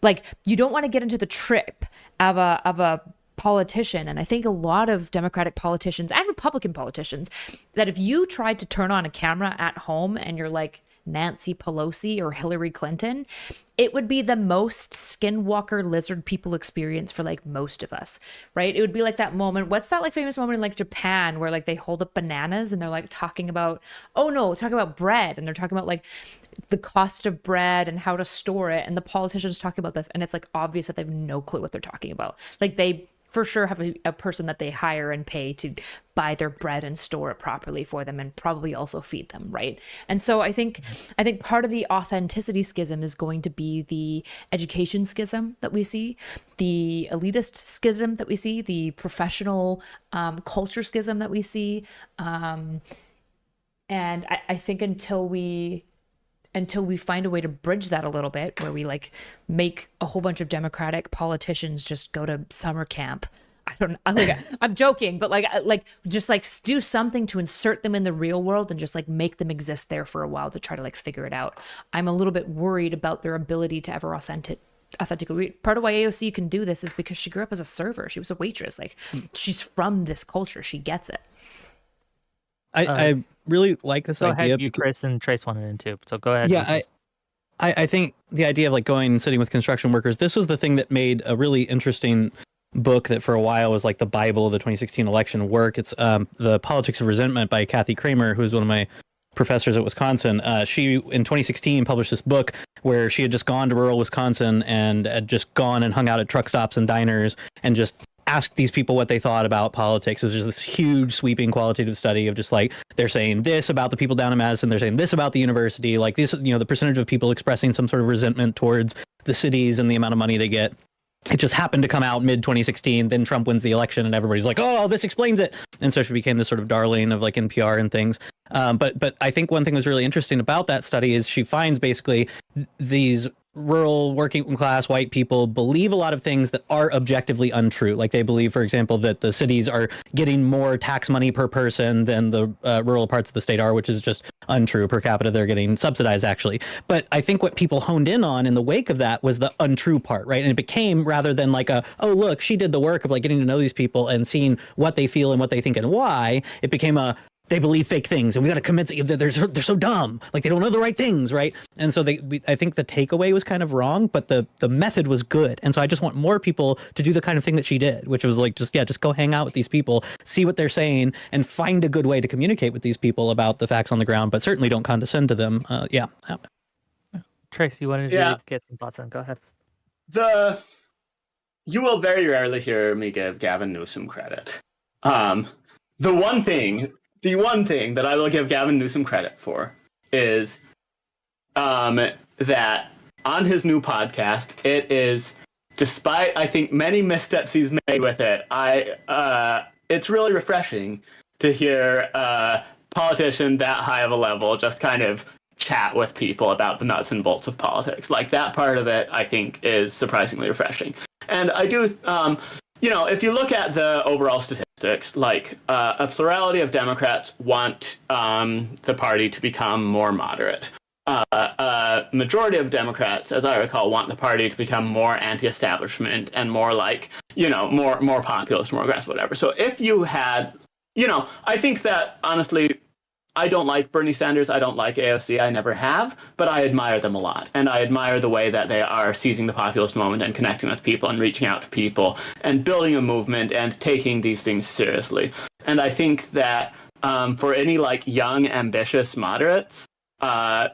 like, you don't want to get into the trip of a politician. And I think a lot of Democratic politicians and Republican politicians, that if you tried to turn on a camera at home and you're like, Nancy Pelosi or Hillary Clinton, it would be the most skinwalker lizard people experience for like most of us, right? It would be like that moment. What's that like famous moment in like Japan where like they hold up bananas and they're like talking about, talking about bread, and they're talking about like the cost of bread and how to store it, and the politicians talking about this, and it's like obvious that they have no clue what they're talking about. Like they for sure have a person that they hire and pay to buy their bread and store it properly for them, and probably also feed them, right? And so I think part of the authenticity schism is going to be the education schism that we see, the elitist schism that we see, the professional culture schism that we see, and I think until we find a way to bridge that a little bit, where we like make a whole bunch of Democratic politicians just go to summer camp. I'm joking, but just do something to insert them in the real world and just like make them exist there for a while to try to like figure it out. I'm a little bit worried about their ability to ever authentically. Part of why AOC can do this is because she grew up as a server. She was a waitress. Like she's from this culture. She gets it. I really like this idea. Ahead, you, Chris, and Trace wanted in too. So go ahead. Yeah, I think the idea of like going and sitting with construction workers, this was the thing that made a really interesting book that for a while was like the Bible of the 2016 election work. It's The Politics of Resentment by Kathy Kramer, who's one of my professors at Wisconsin. She, in 2016, published this book where she had just gone to rural Wisconsin and had just gone and hung out at truck stops and diners and just asked these people what they thought about politics. It was just this huge sweeping qualitative study of just like, they're saying this about the people down in Madison, they're saying this about the university, like this, the percentage of people expressing some sort of resentment towards the cities and the amount of money they get. It just happened to come out mid 2016. Then Trump wins the election and everybody's like, oh, this explains it. And so she became this sort of darling of like NPR and things. But I think one thing was really interesting about that study is she finds basically these rural working class white people believe a lot of things that are objectively untrue. Like they believe, for example, that the cities are getting more tax money per person than the rural parts of the state are, which is just untrue. Per capita, they're getting subsidized, actually. But I think what people honed in on in the wake of that was the untrue part, right? And it became, rather than like oh, look, she did the work of like getting to know these people and seeing what they feel and what they think and why, it became they believe fake things, and we got to convince them that they're so dumb, like they don't know the right things, right? And so I think the takeaway was kind of wrong, but the method was good. And so I just want more people to do the kind of thing that she did, which was like just go hang out with these people, see what they're saying, and find a good way to communicate with these people about the facts on the ground, but certainly don't condescend to them. Trace, you wanted to get some thoughts on? Go ahead. You will very rarely hear me give Gavin Newsom credit. The one thing that I will give Gavin Newsom credit for is that on his new podcast, it is, despite I think many missteps he's made with it, it's really refreshing to hear a politician that high of a level just kind of chat with people about the nuts and bolts of politics. Like that part of it, I think, is surprisingly refreshing. And I do, if you look at the overall statistics, like a plurality of Democrats want the party to become more moderate. A majority of Democrats, as I recall, want the party to become more anti-establishment and more like, more populist, more aggressive, whatever. So if you had, I think that honestly, I don't like Bernie Sanders. I don't like AOC. I never have, but I admire them a lot. And I admire the way that they are seizing the populist moment and connecting with people and reaching out to people and building a movement and taking these things seriously. And I think that for any like young, ambitious moderates,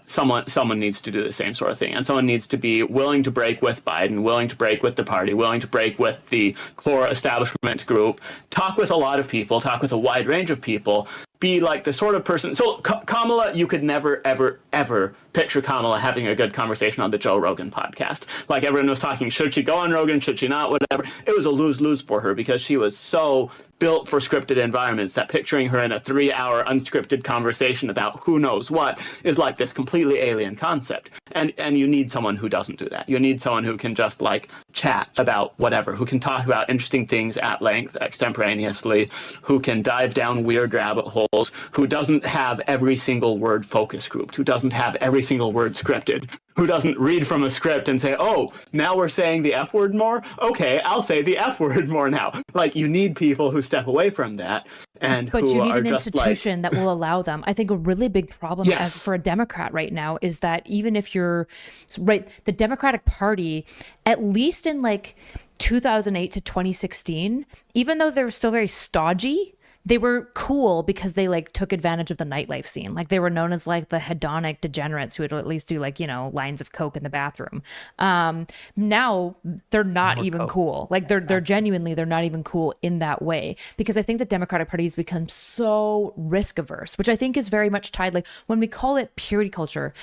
someone needs to do the same sort of thing. And someone needs to be willing to break with Biden, willing to break with the party, willing to break with the core establishment group, talk with a lot of people, talk with a wide range of people, be like the sort of person. So Kamala, you could never, ever, ever picture Kamala having a good conversation on the Joe Rogan podcast. Like everyone was talking, should she go on Rogan? Should she not? Whatever. It was a lose-lose for her because she was so built for scripted environments that picturing her in a 3-hour unscripted conversation about who knows what is like this completely alien concept. And you need someone who doesn't do that. You need someone who can just like chat about whatever, who can talk about interesting things at length extemporaneously, who can dive down weird rabbit holes, who doesn't have every single word focus grouped, who doesn't have every single word scripted, who doesn't read from a script and say, oh, now we're saying the F word more? Okay, I'll say the F word more now. Like, you need people who step away from that and but who you need are an just institution that will allow them. I think a really big problem as for a Democrat right now is that even if you're right, the Democratic Party, at least in like 2008 to 2016, even though they were still very stodgy, they were cool because they like took advantage of the nightlife scene. Like they were known as like the hedonic degenerates who would at least do like, you know, lines of coke in the bathroom. Now they're not even cool. Like they're genuinely, they're not even cool in that way, because I think the Democratic Party has become so risk averse, which I think is very much tied. Like when we call it purity culture,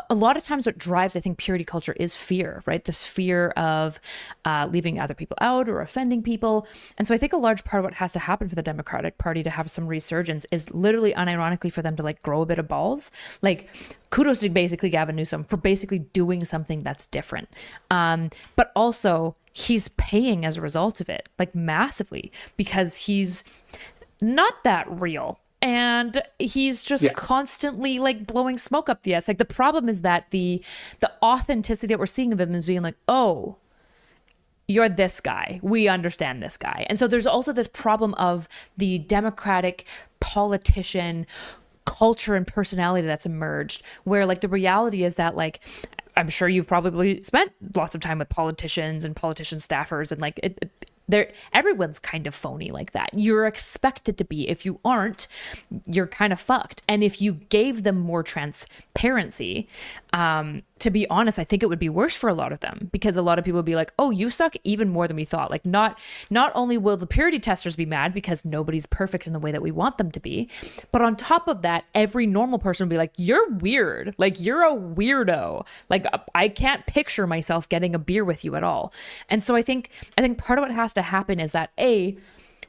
a lot of times what drives, I think, purity culture is fear, right? This fear of leaving other people out or offending people. And so I think a large part of what has to happen for the Democratic Party to have some resurgence is literally unironically for them to like grow a bit of balls. Like kudos to basically Gavin Newsom for basically doing something that's different. But also he's paying as a result of it, like massively, because he's not that real. And he's just constantly like blowing smoke up the ass. Like the problem is that the authenticity that we're seeing of him is being like, oh, you're this guy. We understand this guy. And so there's also this problem of the Democratic politician culture and personality that's emerged, where like the reality is that like, I'm sure you've probably spent lots of time with politicians and politician staffers, and like everyone's kind of phony like that. You're expected to be. If you aren't, you're kind of fucked. And if you gave them more transparency, to be honest, I think it would be worse for a lot of them, because a lot of people would be like, oh, you suck even more than we thought. Like not only will the purity testers be mad because nobody's perfect in the way that we want them to be, but on top of that, every normal person would be like, you're weird. Like you're a weirdo. Like I can't picture myself getting a beer with you at all. And so I think part of what has to happen is that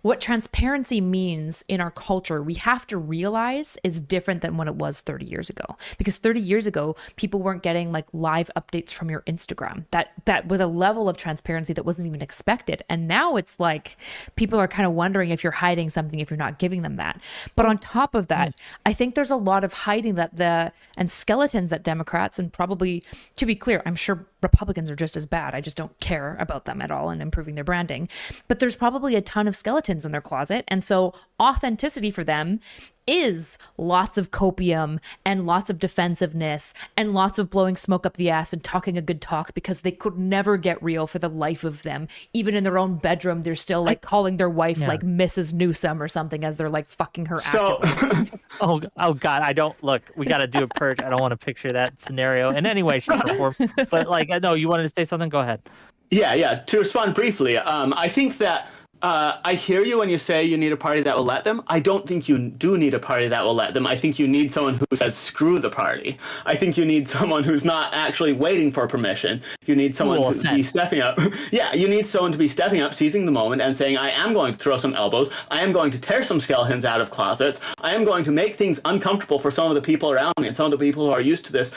what transparency means in our culture, we have to realize is different than what it was 30 years ago. Because 30 years ago, people weren't getting like live updates from your Instagram. That was a level of transparency that wasn't even expected. And now it's like people are kind of wondering if you're hiding something if you're not giving them that. But on top of that, I think there's a lot of hiding and skeletons that Democrats, and probably, to be clear, I'm sure Republicans are just as bad. I just don't care about them at all and improving their branding. But there's probably a ton of skeletons in their closet. And so authenticity for them is lots of copium and lots of defensiveness and lots of blowing smoke up the ass and talking a good talk, because they could never get real for the life of them. Even in their own bedroom, they're still like calling their wife like Mrs. Newsom or something as they're like fucking her actively. oh God, we got to do a purge. I don't want to picture that scenario in any way, shape, or form. But like, I know you wanted to say something. Go ahead. Yeah. To respond briefly, I think that I hear you when you say you need a party that will let them. I don't think you do need a party that will let them. I think you need someone who says, screw the party. I think you need someone who's not actually waiting for permission. You need someone to be stepping up. You need someone to be stepping up, seizing the moment, and saying, I am going to throw some elbows. I am going to tear some skeletons out of closets. I am going to make things uncomfortable for some of the people around me and some of the people who are used to this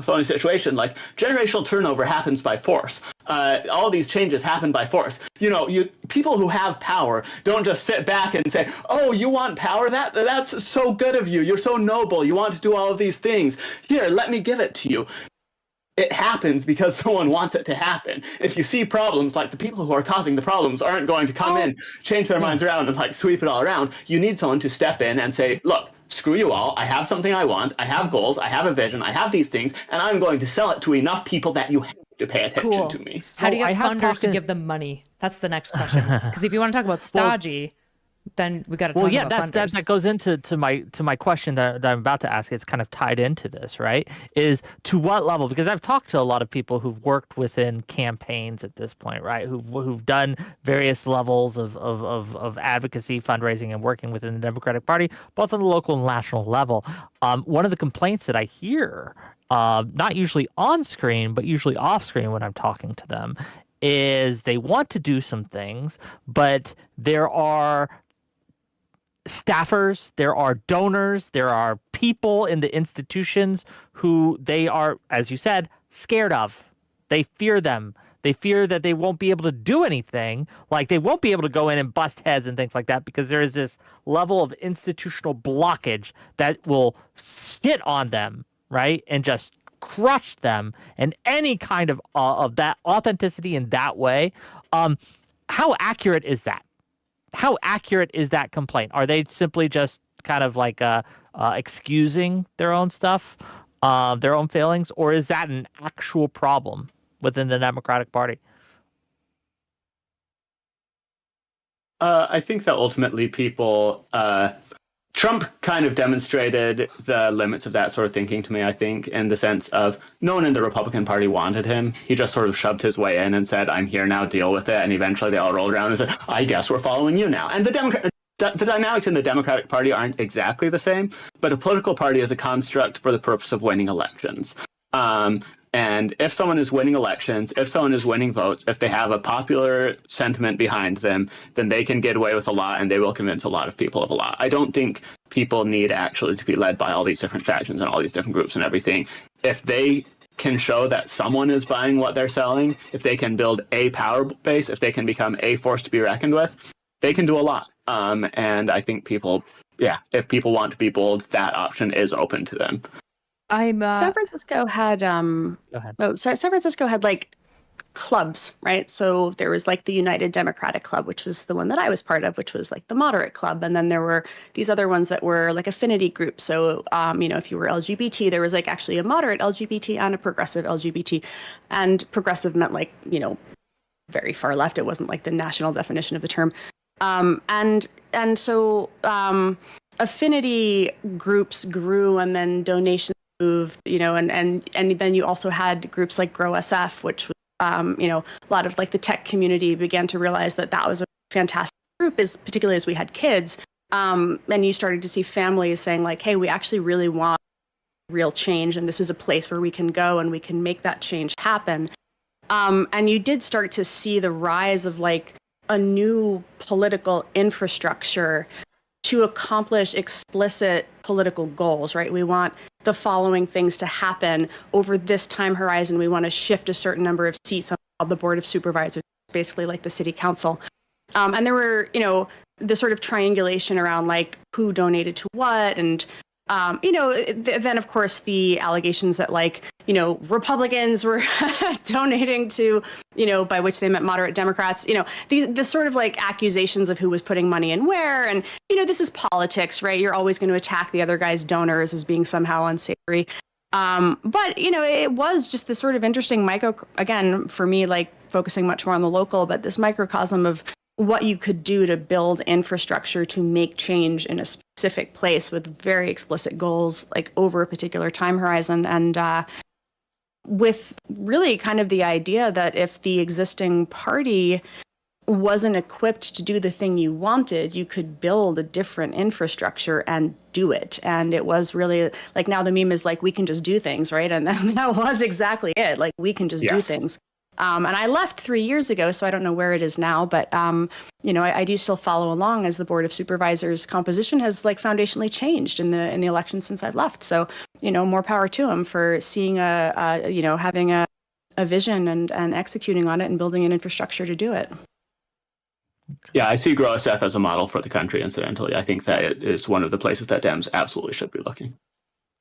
phony situation. Like, generational turnover happens by force. All these changes happen by force. People who have power don't just sit back and say, oh, you want power? That's so good of you. You're so noble. You want to do all of these things. Here, let me give it to you. It happens because someone wants it to happen. If you see problems, like the people who are causing the problems aren't going to come in, change their minds around and like sweep it all around. You need someone to step in and say, look, screw you all. I have something I want. I have goals. I have a vision. I have these things, and I'm going to sell it to enough people that you have to pay attention to me. How do you get funders to give them money? That's the next question. Because if you want to talk about stodgy, then we got to talk about funders. That goes into my question that I'm about to ask. It's kind of tied into this, right? Is to what level? Because I've talked to a lot of people who've worked within campaigns at this point, right? Who've done various levels of advocacy, fundraising, and working within the Democratic Party, both on the local and national level. One of the complaints that I hear, not usually on screen, but usually off screen when I'm talking to them, is they want to do some things, but there are staffers, there are donors, there are people in the institutions who they are, as you said, scared of. They fear them. They fear that they won't be able to do anything, like they won't be able to go in and bust heads and things like that, because there is this level of institutional blockage that will sit on them, right, and just crushed them, and any kind of that authenticity in that way, how accurate is that? How accurate is that complaint? Are they simply just kind of like excusing their own stuff, their own failings, or is that an actual problem within the Democratic Party? I think that ultimately people, Trump kind of demonstrated the limits of that sort of thinking to me, I think, in the sense of no one in the Republican Party wanted him. He just sort of shoved his way in and said, I'm here now, deal with it. And eventually they all rolled around and said, I guess we're following you now. And the dynamics in the Democratic Party aren't exactly the same, but a political party is a construct for the purpose of winning elections. And if someone is winning elections, if someone is winning votes, if they have a popular sentiment behind them, then they can get away with a lot and they will convince a lot of people of a lot. I don't think people need actually to be led by all these different factions and all these different groups and everything. If they can show that someone is buying what they're selling, if they can build a power base, if they can become a force to be reckoned with, they can do a lot. And I think people, if people want to be bold, that option is open to them. San Francisco had San Francisco had like clubs, right? So there was like the United Democratic Club, which was the one that I was part of, which was like the moderate club, and then there were these other ones that were like affinity groups. So if you were LGBT, there was like actually a moderate LGBT and a progressive LGBT, and progressive meant like very far left. It wasn't like the national definition of the term. And so affinity groups grew, and then donations moved, and then you also had groups like Grow SF, which was, a lot of like the tech community began to realize that was a fantastic group, particularly as we had kids. And you started to see families saying like, hey, we actually really want real change, and this is a place where we can go and we can make that change happen. And you did start to see the rise of like a new political infrastructure to accomplish explicit political goals, right? We want the following things to happen over this time horizon. We want to shift a certain number of seats on the Board of Supervisors, basically like the city council. And there were, the sort of triangulation around like who donated to what, and then of course the allegations that like, Republicans were donating to, by which they meant moderate Democrats, the sort of like accusations of who was putting money in where. And, this is politics, right? You're always going to attack the other guy's donors as being somehow unsavory. But, it was just this sort of interesting again, for me, like focusing much more on the local, but this microcosm of what you could do to build infrastructure to make change in a specific place with very explicit goals, like over a particular time horizon. And with really kind of the idea that if the existing party wasn't equipped to do the thing you wanted, you could build a different infrastructure and do it. And it was really like, now the meme is like, we can just do things, right? And that was exactly it. Like, we can just do things. And I left 3 years ago, so I don't know where it is now, but, I do still follow along as the Board of Supervisors composition has like foundationally changed in the election since I've left. So, more power to them for seeing having a vision and executing on it and building an infrastructure to do it. Yeah, I see Grow SF as a model for the country, incidentally. I think that it's one of the places that Dems absolutely should be looking.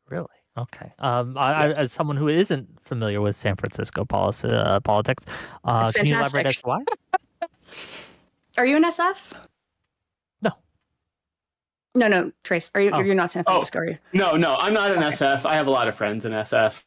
Really? Okay. As someone who isn't familiar with San Francisco politics, can you elaborate as to why? Are you an SF? No, Trace. You're not San Francisco, are you? No, I'm not an SF. I have a lot of friends in SF.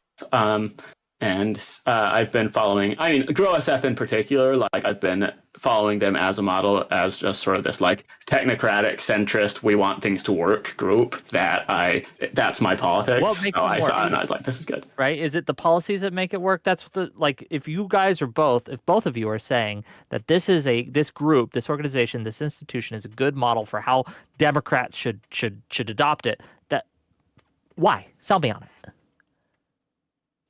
And I've been following, Grow SF in particular, like I've been following them as a model, as just sort of this like technocratic, centrist, we want things to work group that's my politics. So I saw it and I was like, this is good. Right? Is it the policies that make it work? That's what if you guys are if both of you are saying that this group, this organization, this institution is a good model for how Democrats should adopt it, why? Sell me on it.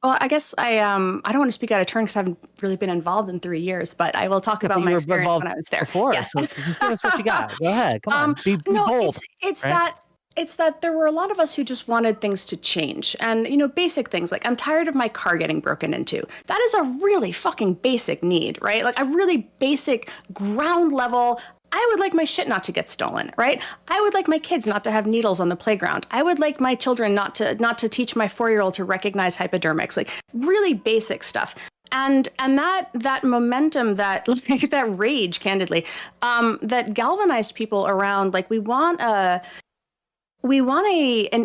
Well, I guess I don't want to speak out of turn because I haven't really been involved in 3 years, but I will talk about my experience when I was there. Before, yes. So just give us what you got. Go ahead. Come on. Be bold. It's that there were a lot of us who just wanted things to change. And, basic things like I'm tired of my car getting broken into. That is a really fucking basic need, right? Like a really basic ground level. I would like my shit not to get stolen, right? I would like my kids not to have needles on the playground. I would like my children not to teach my 4-year-old to recognize hypodermics, like really basic stuff. And that momentum, that like that rage, candidly, that galvanized people around, like we want an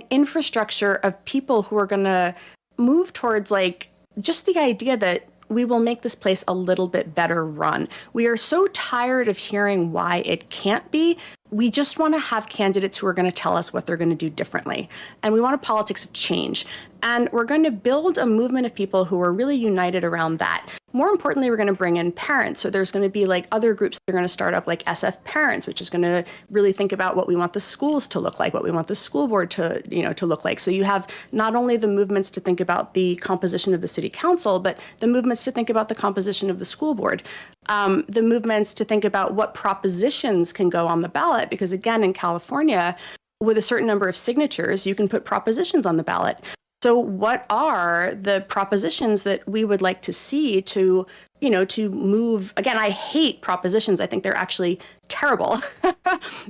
infrastructure of people who are going to move towards like just the idea that we will make this place a little bit better run. We are so tired of hearing why it can't be. We just want to have candidates who are going to tell us what they're going to do differently. And we want a politics of change. And we're going to build a movement of people who are really united around that. More importantly, we're going to bring in parents. So there's going to be like other groups that are going to start up, like SF Parents, which is going to really think about what we want the schools to look like, what we want the school board to look like. So you have not only the movements to think about the composition of the city council, but the movements to think about the composition of the school board, the movements to think about what propositions can go on the ballot. Because again, in California, with a certain number of signatures, you can put propositions on the ballot. So what are the propositions that we would like to see to move? Again, I hate propositions. I think they're actually terrible.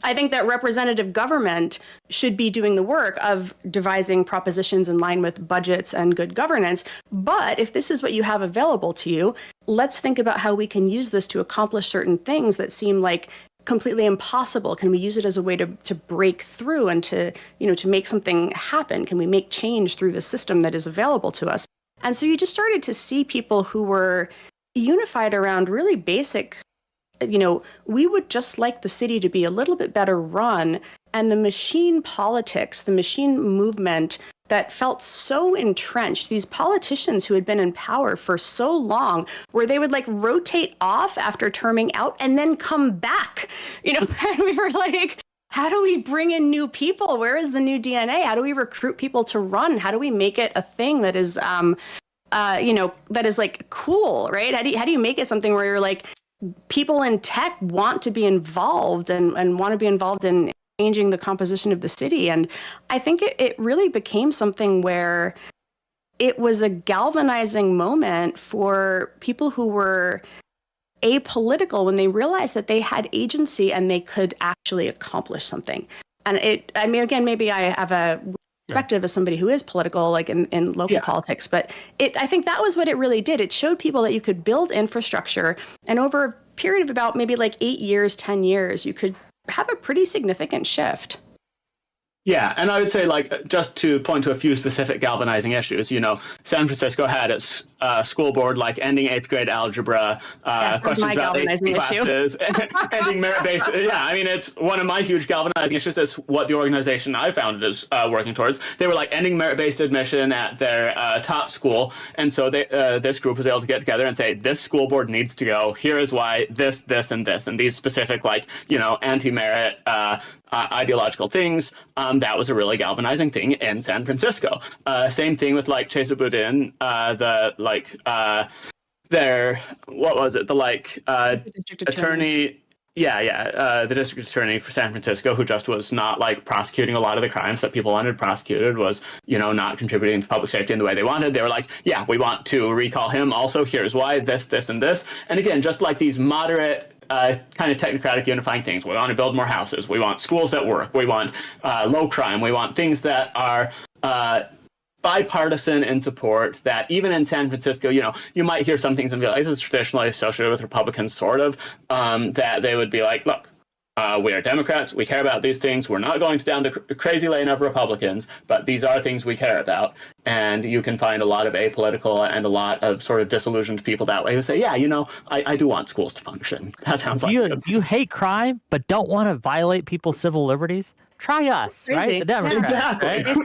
I think that representative government should be doing the work of devising propositions in line with budgets and good governance. But if this is what you have available to you, let's think about how we can use this to accomplish certain things that seem like completely impossible. Can we use it as a way to break through and to make something happen? Can we make change through the system that is available to us? And so you just started to see people who were unified around really basic, we would just like the city to be a little bit better run. And the machine politics, the machine movement that felt so entrenched, these politicians who had been in power for so long, where they would like rotate off after terming out and then come back, and we were like, how do we bring in new people? Where is the new DNA? How do we recruit people to run? How do we make it a thing that is, that is like cool, right? How do you make it something where you're like, people in tech want to be involved and want to be involved in changing the composition of the city? And I think it really became something where it was a galvanizing moment for people who were apolitical when they realized that they had agency and they could actually accomplish something. And again, maybe I have a perspective as somebody who is political, like in local politics, but I think that was what it really did. It showed people that you could build infrastructure, and over a period of about maybe like 8 years, 10 years, you could have a pretty significant shift. Yeah, and I would say, like, just to point to a few specific galvanizing issues, San Francisco had its school board, like ending 8th grade algebra, questions about AP classes, ending merit-based. Yeah, I mean, it's one of my huge galvanizing issues. It's what the organization I founded is working towards. They were like ending merit-based admission at their top school, and so this group was able to get together and say, this school board needs to go. Here is why this, and this, and these specific, like, anti-merit ideological things. That was a really galvanizing thing in San Francisco. Same thing with like Chesa Boudin, district attorney. The district attorney for San Francisco, who just was not like prosecuting a lot of the crimes that people wanted prosecuted, was, not contributing to public safety in the way they wanted. They were like, yeah, we want to recall him. Also, here's why, this, and this. And again, just like these moderate kind of technocratic unifying things. We want to build more houses. We want schools that work. We want low crime. We want things that are bipartisan in support, that even in San Francisco, you might hear some things and be like, this is traditionally associated with Republicans, sort of, that they would be like, look, we are Democrats. We care about these things. We're not going down the crazy lane of Republicans, but these are things we care about. And you can find a lot of apolitical and a lot of sort of disillusioned people that way who say, yeah, I do want schools to function. That sounds like you hate crime, but don't want to violate people's civil liberties? Try us, right? The Democrats, exactly. Right?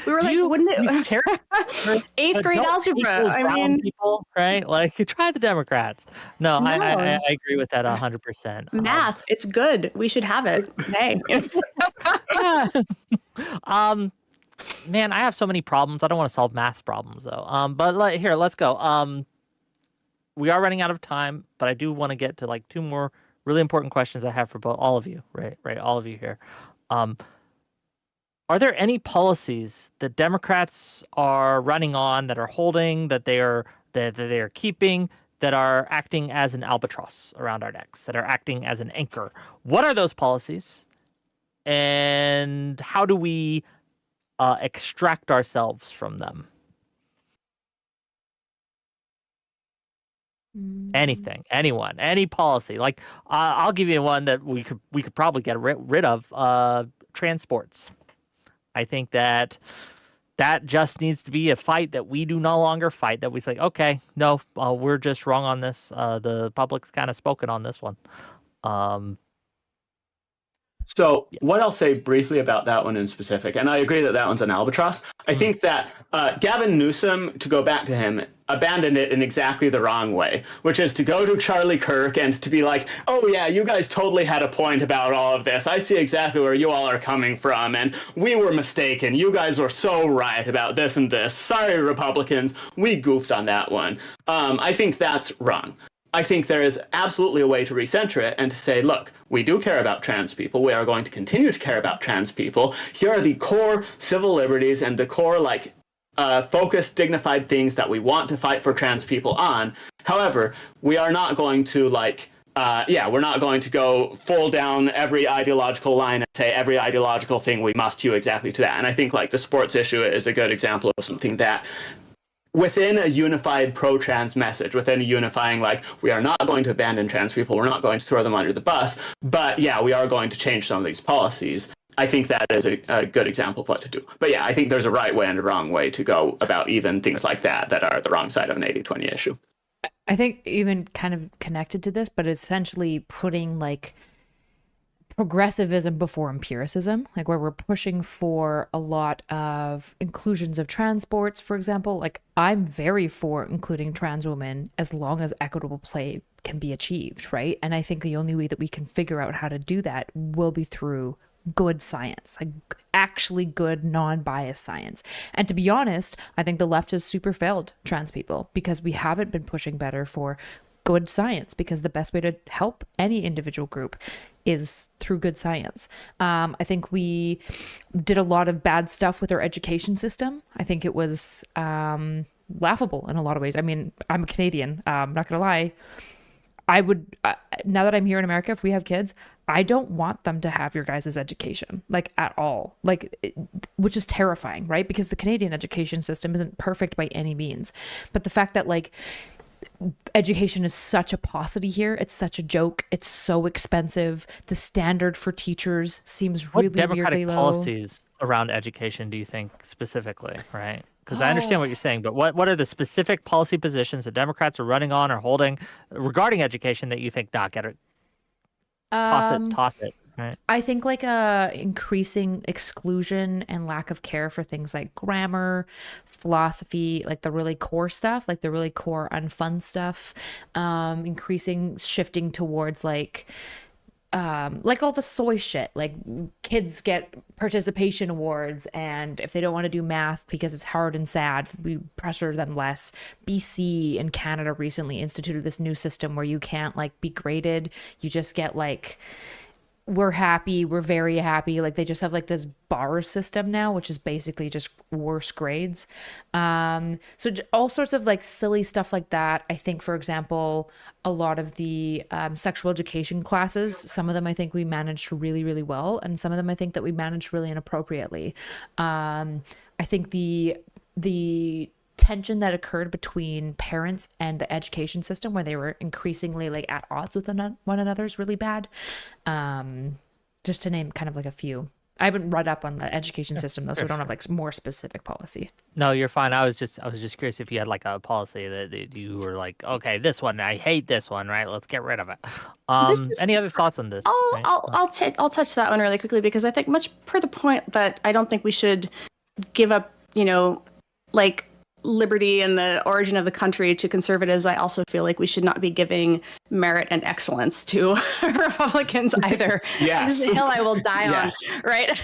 We were like, wouldn't it? Care? 8th grade algebra. I mean, people, right? Like, try the Democrats. No. I agree with that 100%. Math, it's good. We should have it. Hey. Yeah. Man, I have so many problems. I don't want to solve math problems though. But let's go. We are running out of time, but I do want to get to like 2 more really important questions I have for all of you, right? All of you here. Are there any policies that Democrats are running on, that are holding, that they are keeping, that are acting as an albatross around our necks, that are acting as an anchor. What are those policies? And how do we extract ourselves from them? Anything, anyone, any policy. Like I'll give you one that we could probably get rid of. Transports. I think that just needs to be a fight that we do no longer fight. That we say, okay, no, we're just wrong on this. The public's kind of spoken on this one. So what I'll say briefly about that one in specific, and I agree that that one's an albatross. I think that Gavin Newsom, to go back to him, abandoned it in exactly the wrong way, which is to go to Charlie Kirk and to be like, oh yeah, you guys totally had a point about all of this. I see exactly where you all are coming from, and we were mistaken. You guys were so right about this and this. Sorry, Republicans, we goofed on that one. I think that's wrong. I think there is absolutely a way to recenter it and to say, look, we do care about trans people. We are going to continue to care about trans people. Here are the core civil liberties and the core, focused, dignified things that we want to fight for trans people on. However, we are not going to, we're not going to go full down every ideological line and say every ideological thing we must hew exactly to that. And I think, the sports issue is a good example of something that, within a unified pro-trans message, within a unifying, we are not going to abandon trans people, we're not going to throw them under the bus, but yeah, we are going to change some of these policies. I think that is a good example of what to do. But yeah, I think there's a right way and a wrong way to go about even things like that are the wrong side of an 80-20 issue. I think even kind of connected to this, but essentially putting progressivism before empiricism, where we're pushing for a lot of inclusions of trans sports, for example. I'm very for including trans women as long as equitable play can be achieved, right? And I think the only way that we can figure out how to do that will be through good science, actually good non-biased science. And to be honest, I think the left has super failed trans people because we haven't been pushing better for good science, because the best way to help any individual group is through good science. I think we did a lot of bad stuff with our education system. I think it was laughable in a lot of ways. I mean, I'm a Canadian, I'm not gonna lie. I would, now that I'm here in America, if we have kids, I don't want them to have your guys' education, at all, which is terrifying, right? Because the Canadian education system isn't perfect by any means. But the fact that education is such a paucity here, it's such a joke, it's so expensive, the standard for teachers seems really weirdly low. What democratic policies around education do you think specifically, right? Because I understand what you're saying, but what are the specific policy positions that Democrats are running on or holding regarding education that you think, get it, toss it, right? I think a increasing exclusion and lack of care for things like grammar, philosophy, the really core stuff, the really core unfun stuff, increasing shifting towards all the soy shit, kids get participation awards, and if they don't want to do math because it's hard and sad, we pressure them less. BC and Canada recently instituted this new system where you can't be graded, you just get we're happy, we're very happy. They just have this bar system now, which is basically just worse grades. So all sorts of silly stuff like that. I think, for example, a lot of the sexual education classes, some of them I think we managed really, really well, and some of them I think that we managed really inappropriately. I think the tension that occurred between parents and the education system, where they were increasingly at odds with one another, is really bad. Just to name kind of a few. I haven't read up on the education system though, so I don't have more specific policy. No, you're fine. I was just curious if you had a policy that you were okay, this one, I hate this one, right? Let's get rid of it. Any other thoughts on this? I'll touch that one really quickly, because I think much per the point that I don't think we should give up, liberty and the origin of the country to conservatives. I also feel like we should not be giving merit and excellence to Republicans either. Yes. This is a hill I will die on, right?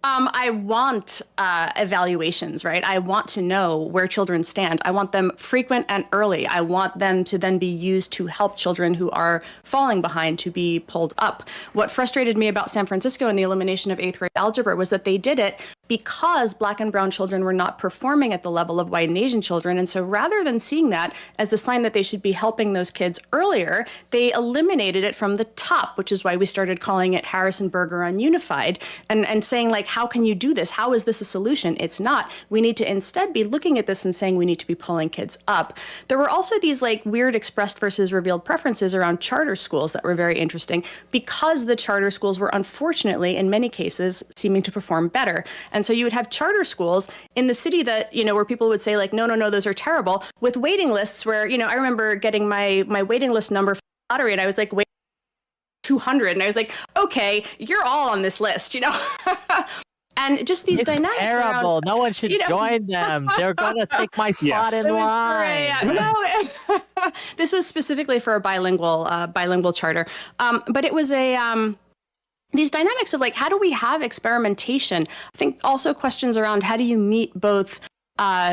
I want evaluations, right? I want to know where children stand. I want them frequent and early. I want them to then be used to help children who are falling behind to be pulled up. What frustrated me about San Francisco and the elimination of 8th grade algebra was that they did it because Black and brown children were not performing at the level of white and Asian children. And so rather than seeing that as a sign that they should be helping those kids earlier, they eliminated it from the top, which is why we started calling it Harrisonburg or Ununified, and saying, like, how can you do this? How is this a solution? It's not. We need to instead be looking at this and saying we need to be pulling kids up. There were also these like weird expressed versus revealed preferences around charter schools that were very interesting, because the charter schools were unfortunately, in many cases, seeming to perform better. And so you would have charter schools in the city that, where people would say like, no, those are terrible, with waiting lists where, I remember getting my waiting list number for the lottery, and I was like, wait, 200. And I was like, okay, you're all on this list, And just these dynamics. Terrible. Around, no one should join them. They're going to take my spot in line. This was specifically for a bilingual charter. But it was these dynamics of like, how do we have experimentation? I think also questions around how do you meet both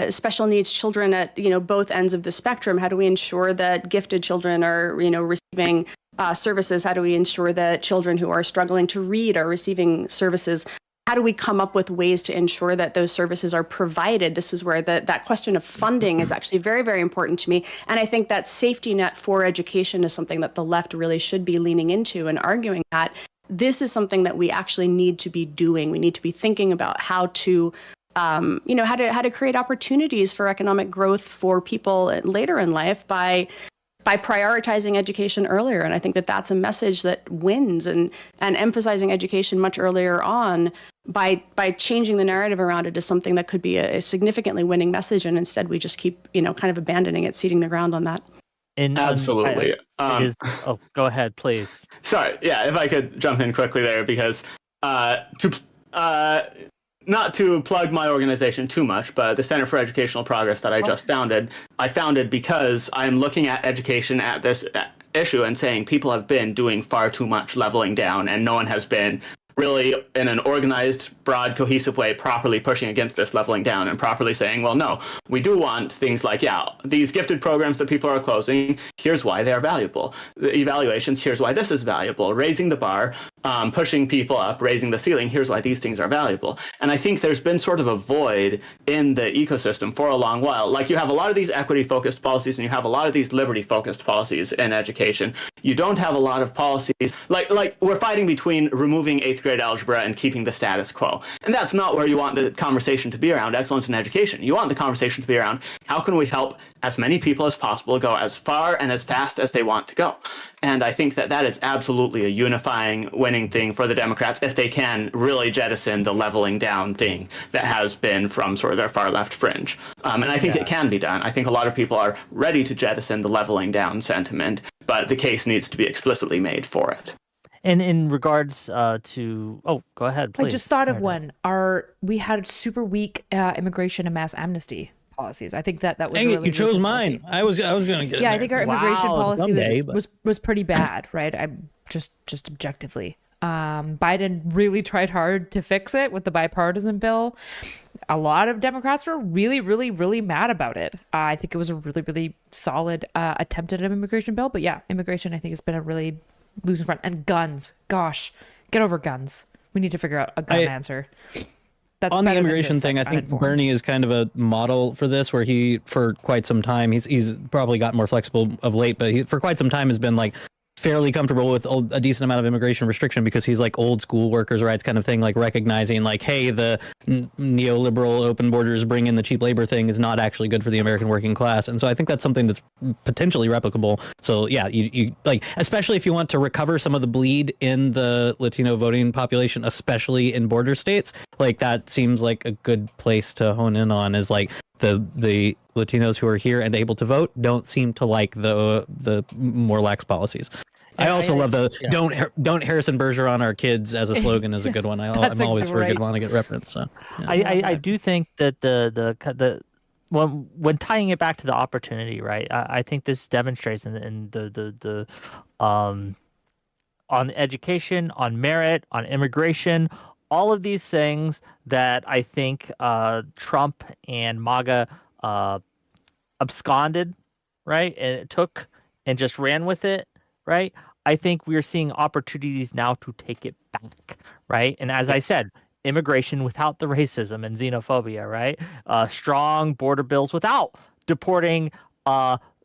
special needs children at, both ends of the spectrum? How do we ensure that gifted children are, receiving services? How do we ensure that children who are struggling to read are receiving services? How do we come up with ways to ensure that those services are provided? This is where that question of funding is actually very, very important to me. And I think that safety net for education is something that the left really should be leaning into and arguing that this is something that we actually need to be doing. We need to be thinking about how to, how to create opportunities for economic growth for people later in life by prioritizing education earlier. And I think that that's a message that wins, and emphasizing education much earlier on by changing the narrative around it is something that could be a significantly winning message. And instead we just keep, kind of abandoning it, ceding the ground on that. Absolutely. Go ahead, please. Sorry. Yeah. If I could jump in quickly there, because not to plug my organization too much, but the Center for Educational Progress that I just founded, I founded because I'm looking at education at this issue and saying people have been doing far too much leveling down, and no one has been really in an organized, broad, cohesive way properly pushing against this leveling down and properly saying, well, no, we do want things like, these gifted programs that people are closing, here's why they are valuable. The evaluations, here's why this is valuable. Raising the bar, pushing people up, raising the ceiling, here's why these things are valuable. And I think there's been sort of a void in the ecosystem for a long while. Like, you have a lot of these equity-focused policies and you have a lot of these liberty-focused policies in education. You don't have a lot of policies, like we're fighting between removing 8th grade algebra and keeping the status quo. And that's not where you want the conversation to be around excellence in education. You want the conversation to be around how can we help as many people as possible go as far and as fast as they want to go. And I think that is absolutely a unifying, winning thing for the Democrats if they can really jettison the leveling down thing that has been from sort of their far left fringe. And I think it can be done. I think a lot of people are ready to jettison the leveling down sentiment, but the case needs to be explicitly made for it. And in regards to, go ahead, please. I just thought of one. We had super weak immigration and mass amnesty policies. I think that was Dang really it, you chose mine. policy. I was going to get it. Yeah, I think our immigration policy someday, was pretty bad, right? I just objectively. Biden really tried hard to fix it with the bipartisan bill. A lot of Democrats were really, really, really mad about it. I think it was a really, really solid attempt at an immigration bill. But yeah, immigration, I think, has been a really losing front. And guns. Gosh, get over guns. We need to figure out a gun answer. That's on the immigration thing, I think Bernie is kind of a model for this, where he, for quite some time, he's probably gotten more flexible of late, but he, for quite some time, has been like fairly comfortable with a decent amount of immigration restriction, because he's like old school workers' rights kind of thing, like recognizing like, hey, the neoliberal open borders bring in the cheap labor thing is not actually good for the American working class. And so I think that's something that's potentially replicable. So yeah, you like, especially if you want to recover some of the bleed in the Latino voting population, especially in border states, like that seems like a good place to hone in on, is like the Latinos who are here and able to vote don't seem to like the more lax policies. I also love the don't Harrison Bergeron our kids as a slogan is a good one. I'm always for a good one to get reference. So yeah. I do think that the when tying it back to the opportunity, right? I think this demonstrates in the on education, on merit, on immigration, all of these things that I think Trump and MAGA absconded, right? And it took and just ran with it, right? I think we're seeing opportunities now to take it back, right? And as I said, immigration without the racism and xenophobia, right? Strong border bills without deporting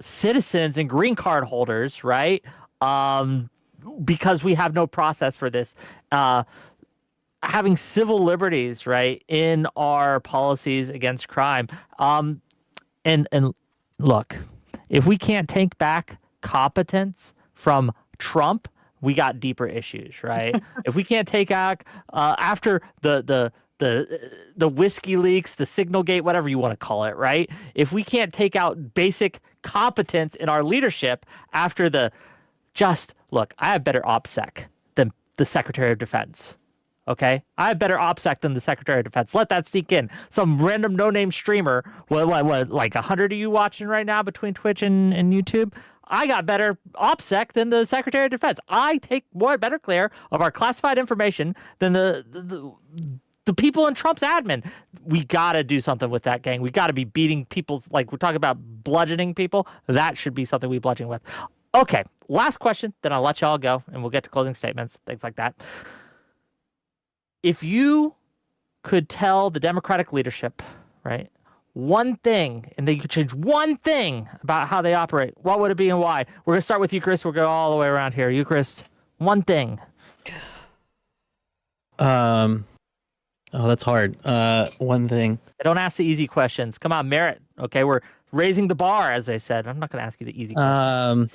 citizens and green card holders, right? Because we have no process for this. Having civil liberties, right, in our policies against crime. And look, if we can't take back competence from Trump, we got deeper issues, right? If we can't take out after the whiskey leaks, the signal gate, whatever you want to call it, right? If we can't take out basic competence in our leadership after look, I have better OPSEC than the Secretary of Defense. Okay, I have better OPSEC than the Secretary of Defense. Let that sink in. Some random no-name streamer, what, like 100 of you watching right now between Twitch and YouTube? I got better OPSEC than the Secretary of Defense. I take better care of our classified information than the people in Trump's admin. We got to do something with that, gang. We got to be beating people's, like we're talking about bludgeoning people. That should be something we bludgeon with. Okay, last question, then I'll let y'all go, and we'll get to closing statements, things like that. If you could tell the Democratic leadership, right, one thing, and they could change one thing about how they operate, what would it be and why? We're going to start with you, Chris. We'll go all the way around here. You, Chris, one thing. Oh, that's hard. One thing. I don't ask the easy questions. Come on, merit. Okay, we're raising the bar, as they said. I'm not going to ask you the easy questions.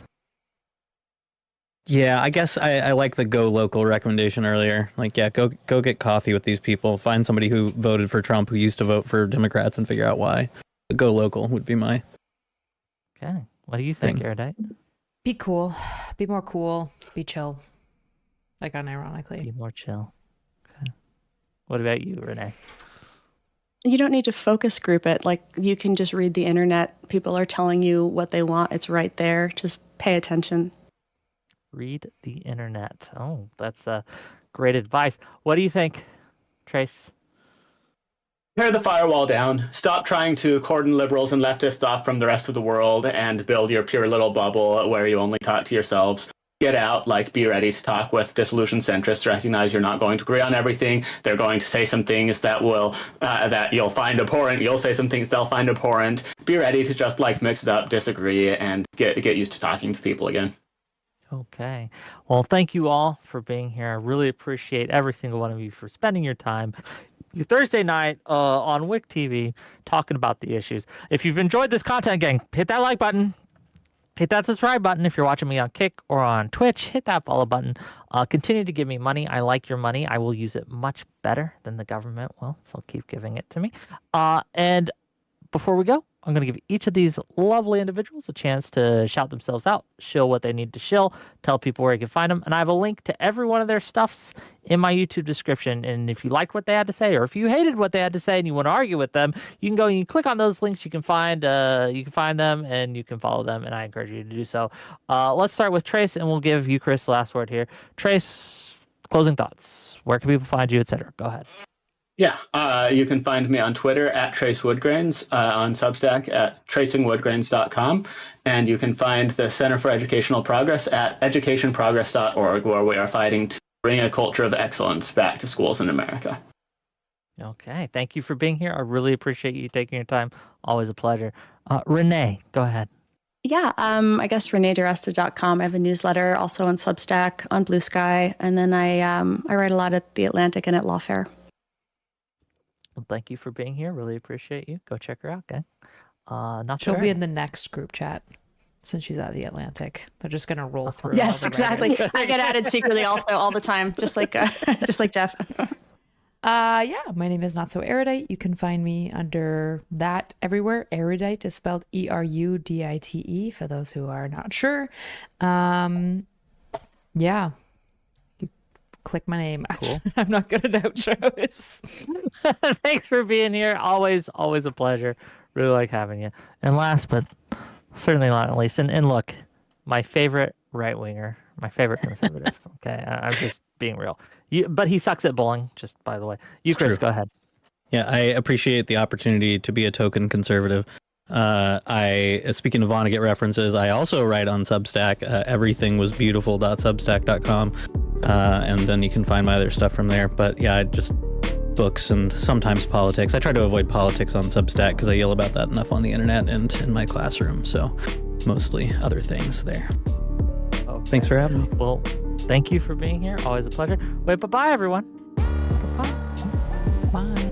Yeah, I guess I like the go local recommendation earlier. Like, yeah, go get coffee with these people. Find somebody who voted for Trump who used to vote for Democrats and figure out why. The go local would be my. Okay, what do you think, Erudite? Be cool. Be more cool. Be chill. Like, unironically. Be more chill. Okay. What about you, Renee? You don't need to focus group it. Like, you can just read the internet. People are telling you what they want. It's right there. Just pay attention. Read the internet. Oh, that's great advice. What do you think, Trace? Tear the firewall down. Stop trying to cordon liberals and leftists off from the rest of the world and build your pure little bubble where you only talk to yourselves. Get out, be ready to talk with disillusioned centrists. Recognize you're not going to agree on everything. They're going to say some things that will that you'll find abhorrent. You'll say some things they'll find abhorrent. Be ready to just mix it up, disagree, and get used to talking to people again. Okay. Well, thank you all for being here. I really appreciate every single one of you for spending your time your Thursday night on WIC TV talking about the issues. If you've enjoyed this content, gang, hit that like button. Hit that subscribe button. If you're watching me on Kick or on Twitch, hit that follow button. Continue to give me money. I like your money. I will use it much better than the government will, so keep giving it to me. And before we go, I'm going to give each of these lovely individuals a chance to shout themselves out, shill what they need to shill, tell people where you can find them. And I have a link to every one of their stuffs in my YouTube description. And if you liked what they had to say, or if you hated what they had to say and you want to argue with them, you can go and you click on those links. You can find them and you can follow them. And I encourage you to do so. Let's start with Trace, and we'll give you, Chris, the last word here. Trace, closing thoughts. Where can people find you, etc.? Go ahead. Yeah, you can find me on Twitter at Trace Woodgrains, on Substack at tracingwoodgrains.com, and you can find the Center for Educational Progress at educationprogress.org, where we are fighting to bring a culture of excellence back to schools in America. Okay, thank you for being here. I really appreciate you taking your time. Always a pleasure. Renee, go ahead. Yeah, I guess reneediresta.com. I have a newsletter also on Substack, on Blue Sky, and then I write a lot at The Atlantic and at Lawfare. Well, thank you for being here. Really appreciate you. Go check her out, okay? She'll be in the next group chat since she's at The Atlantic. They're just going to roll through. Yes, exactly. I get added secretly also all the time, just like Jeff. Yeah, my name is notsoErudite. You can find me under that everywhere. Erudite is spelled ERUDITE for those who are not sure. Yeah. Click my name. Cool. I'm not good at outros. Thanks for being here. Always a pleasure. Really like having you. And last but certainly not least, and look, my favorite right-winger, my favorite conservative. Okay, I'm just being real. But he sucks at bowling, just by the way. You, it's Chris, true. Go ahead. Yeah, I appreciate the opportunity to be a token conservative. Speaking of Vonnegut references, I also write on Substack, everythingwasbeautiful.substack.com. And then you can find my other stuff from there. But yeah, books and sometimes politics. I try to avoid politics on Substack because I yell about that enough on the internet and in my classroom. So mostly other things there. Okay. Thanks for having me. Well, thank you for being here. Always a pleasure. Wait, bye-bye, everyone. Bye.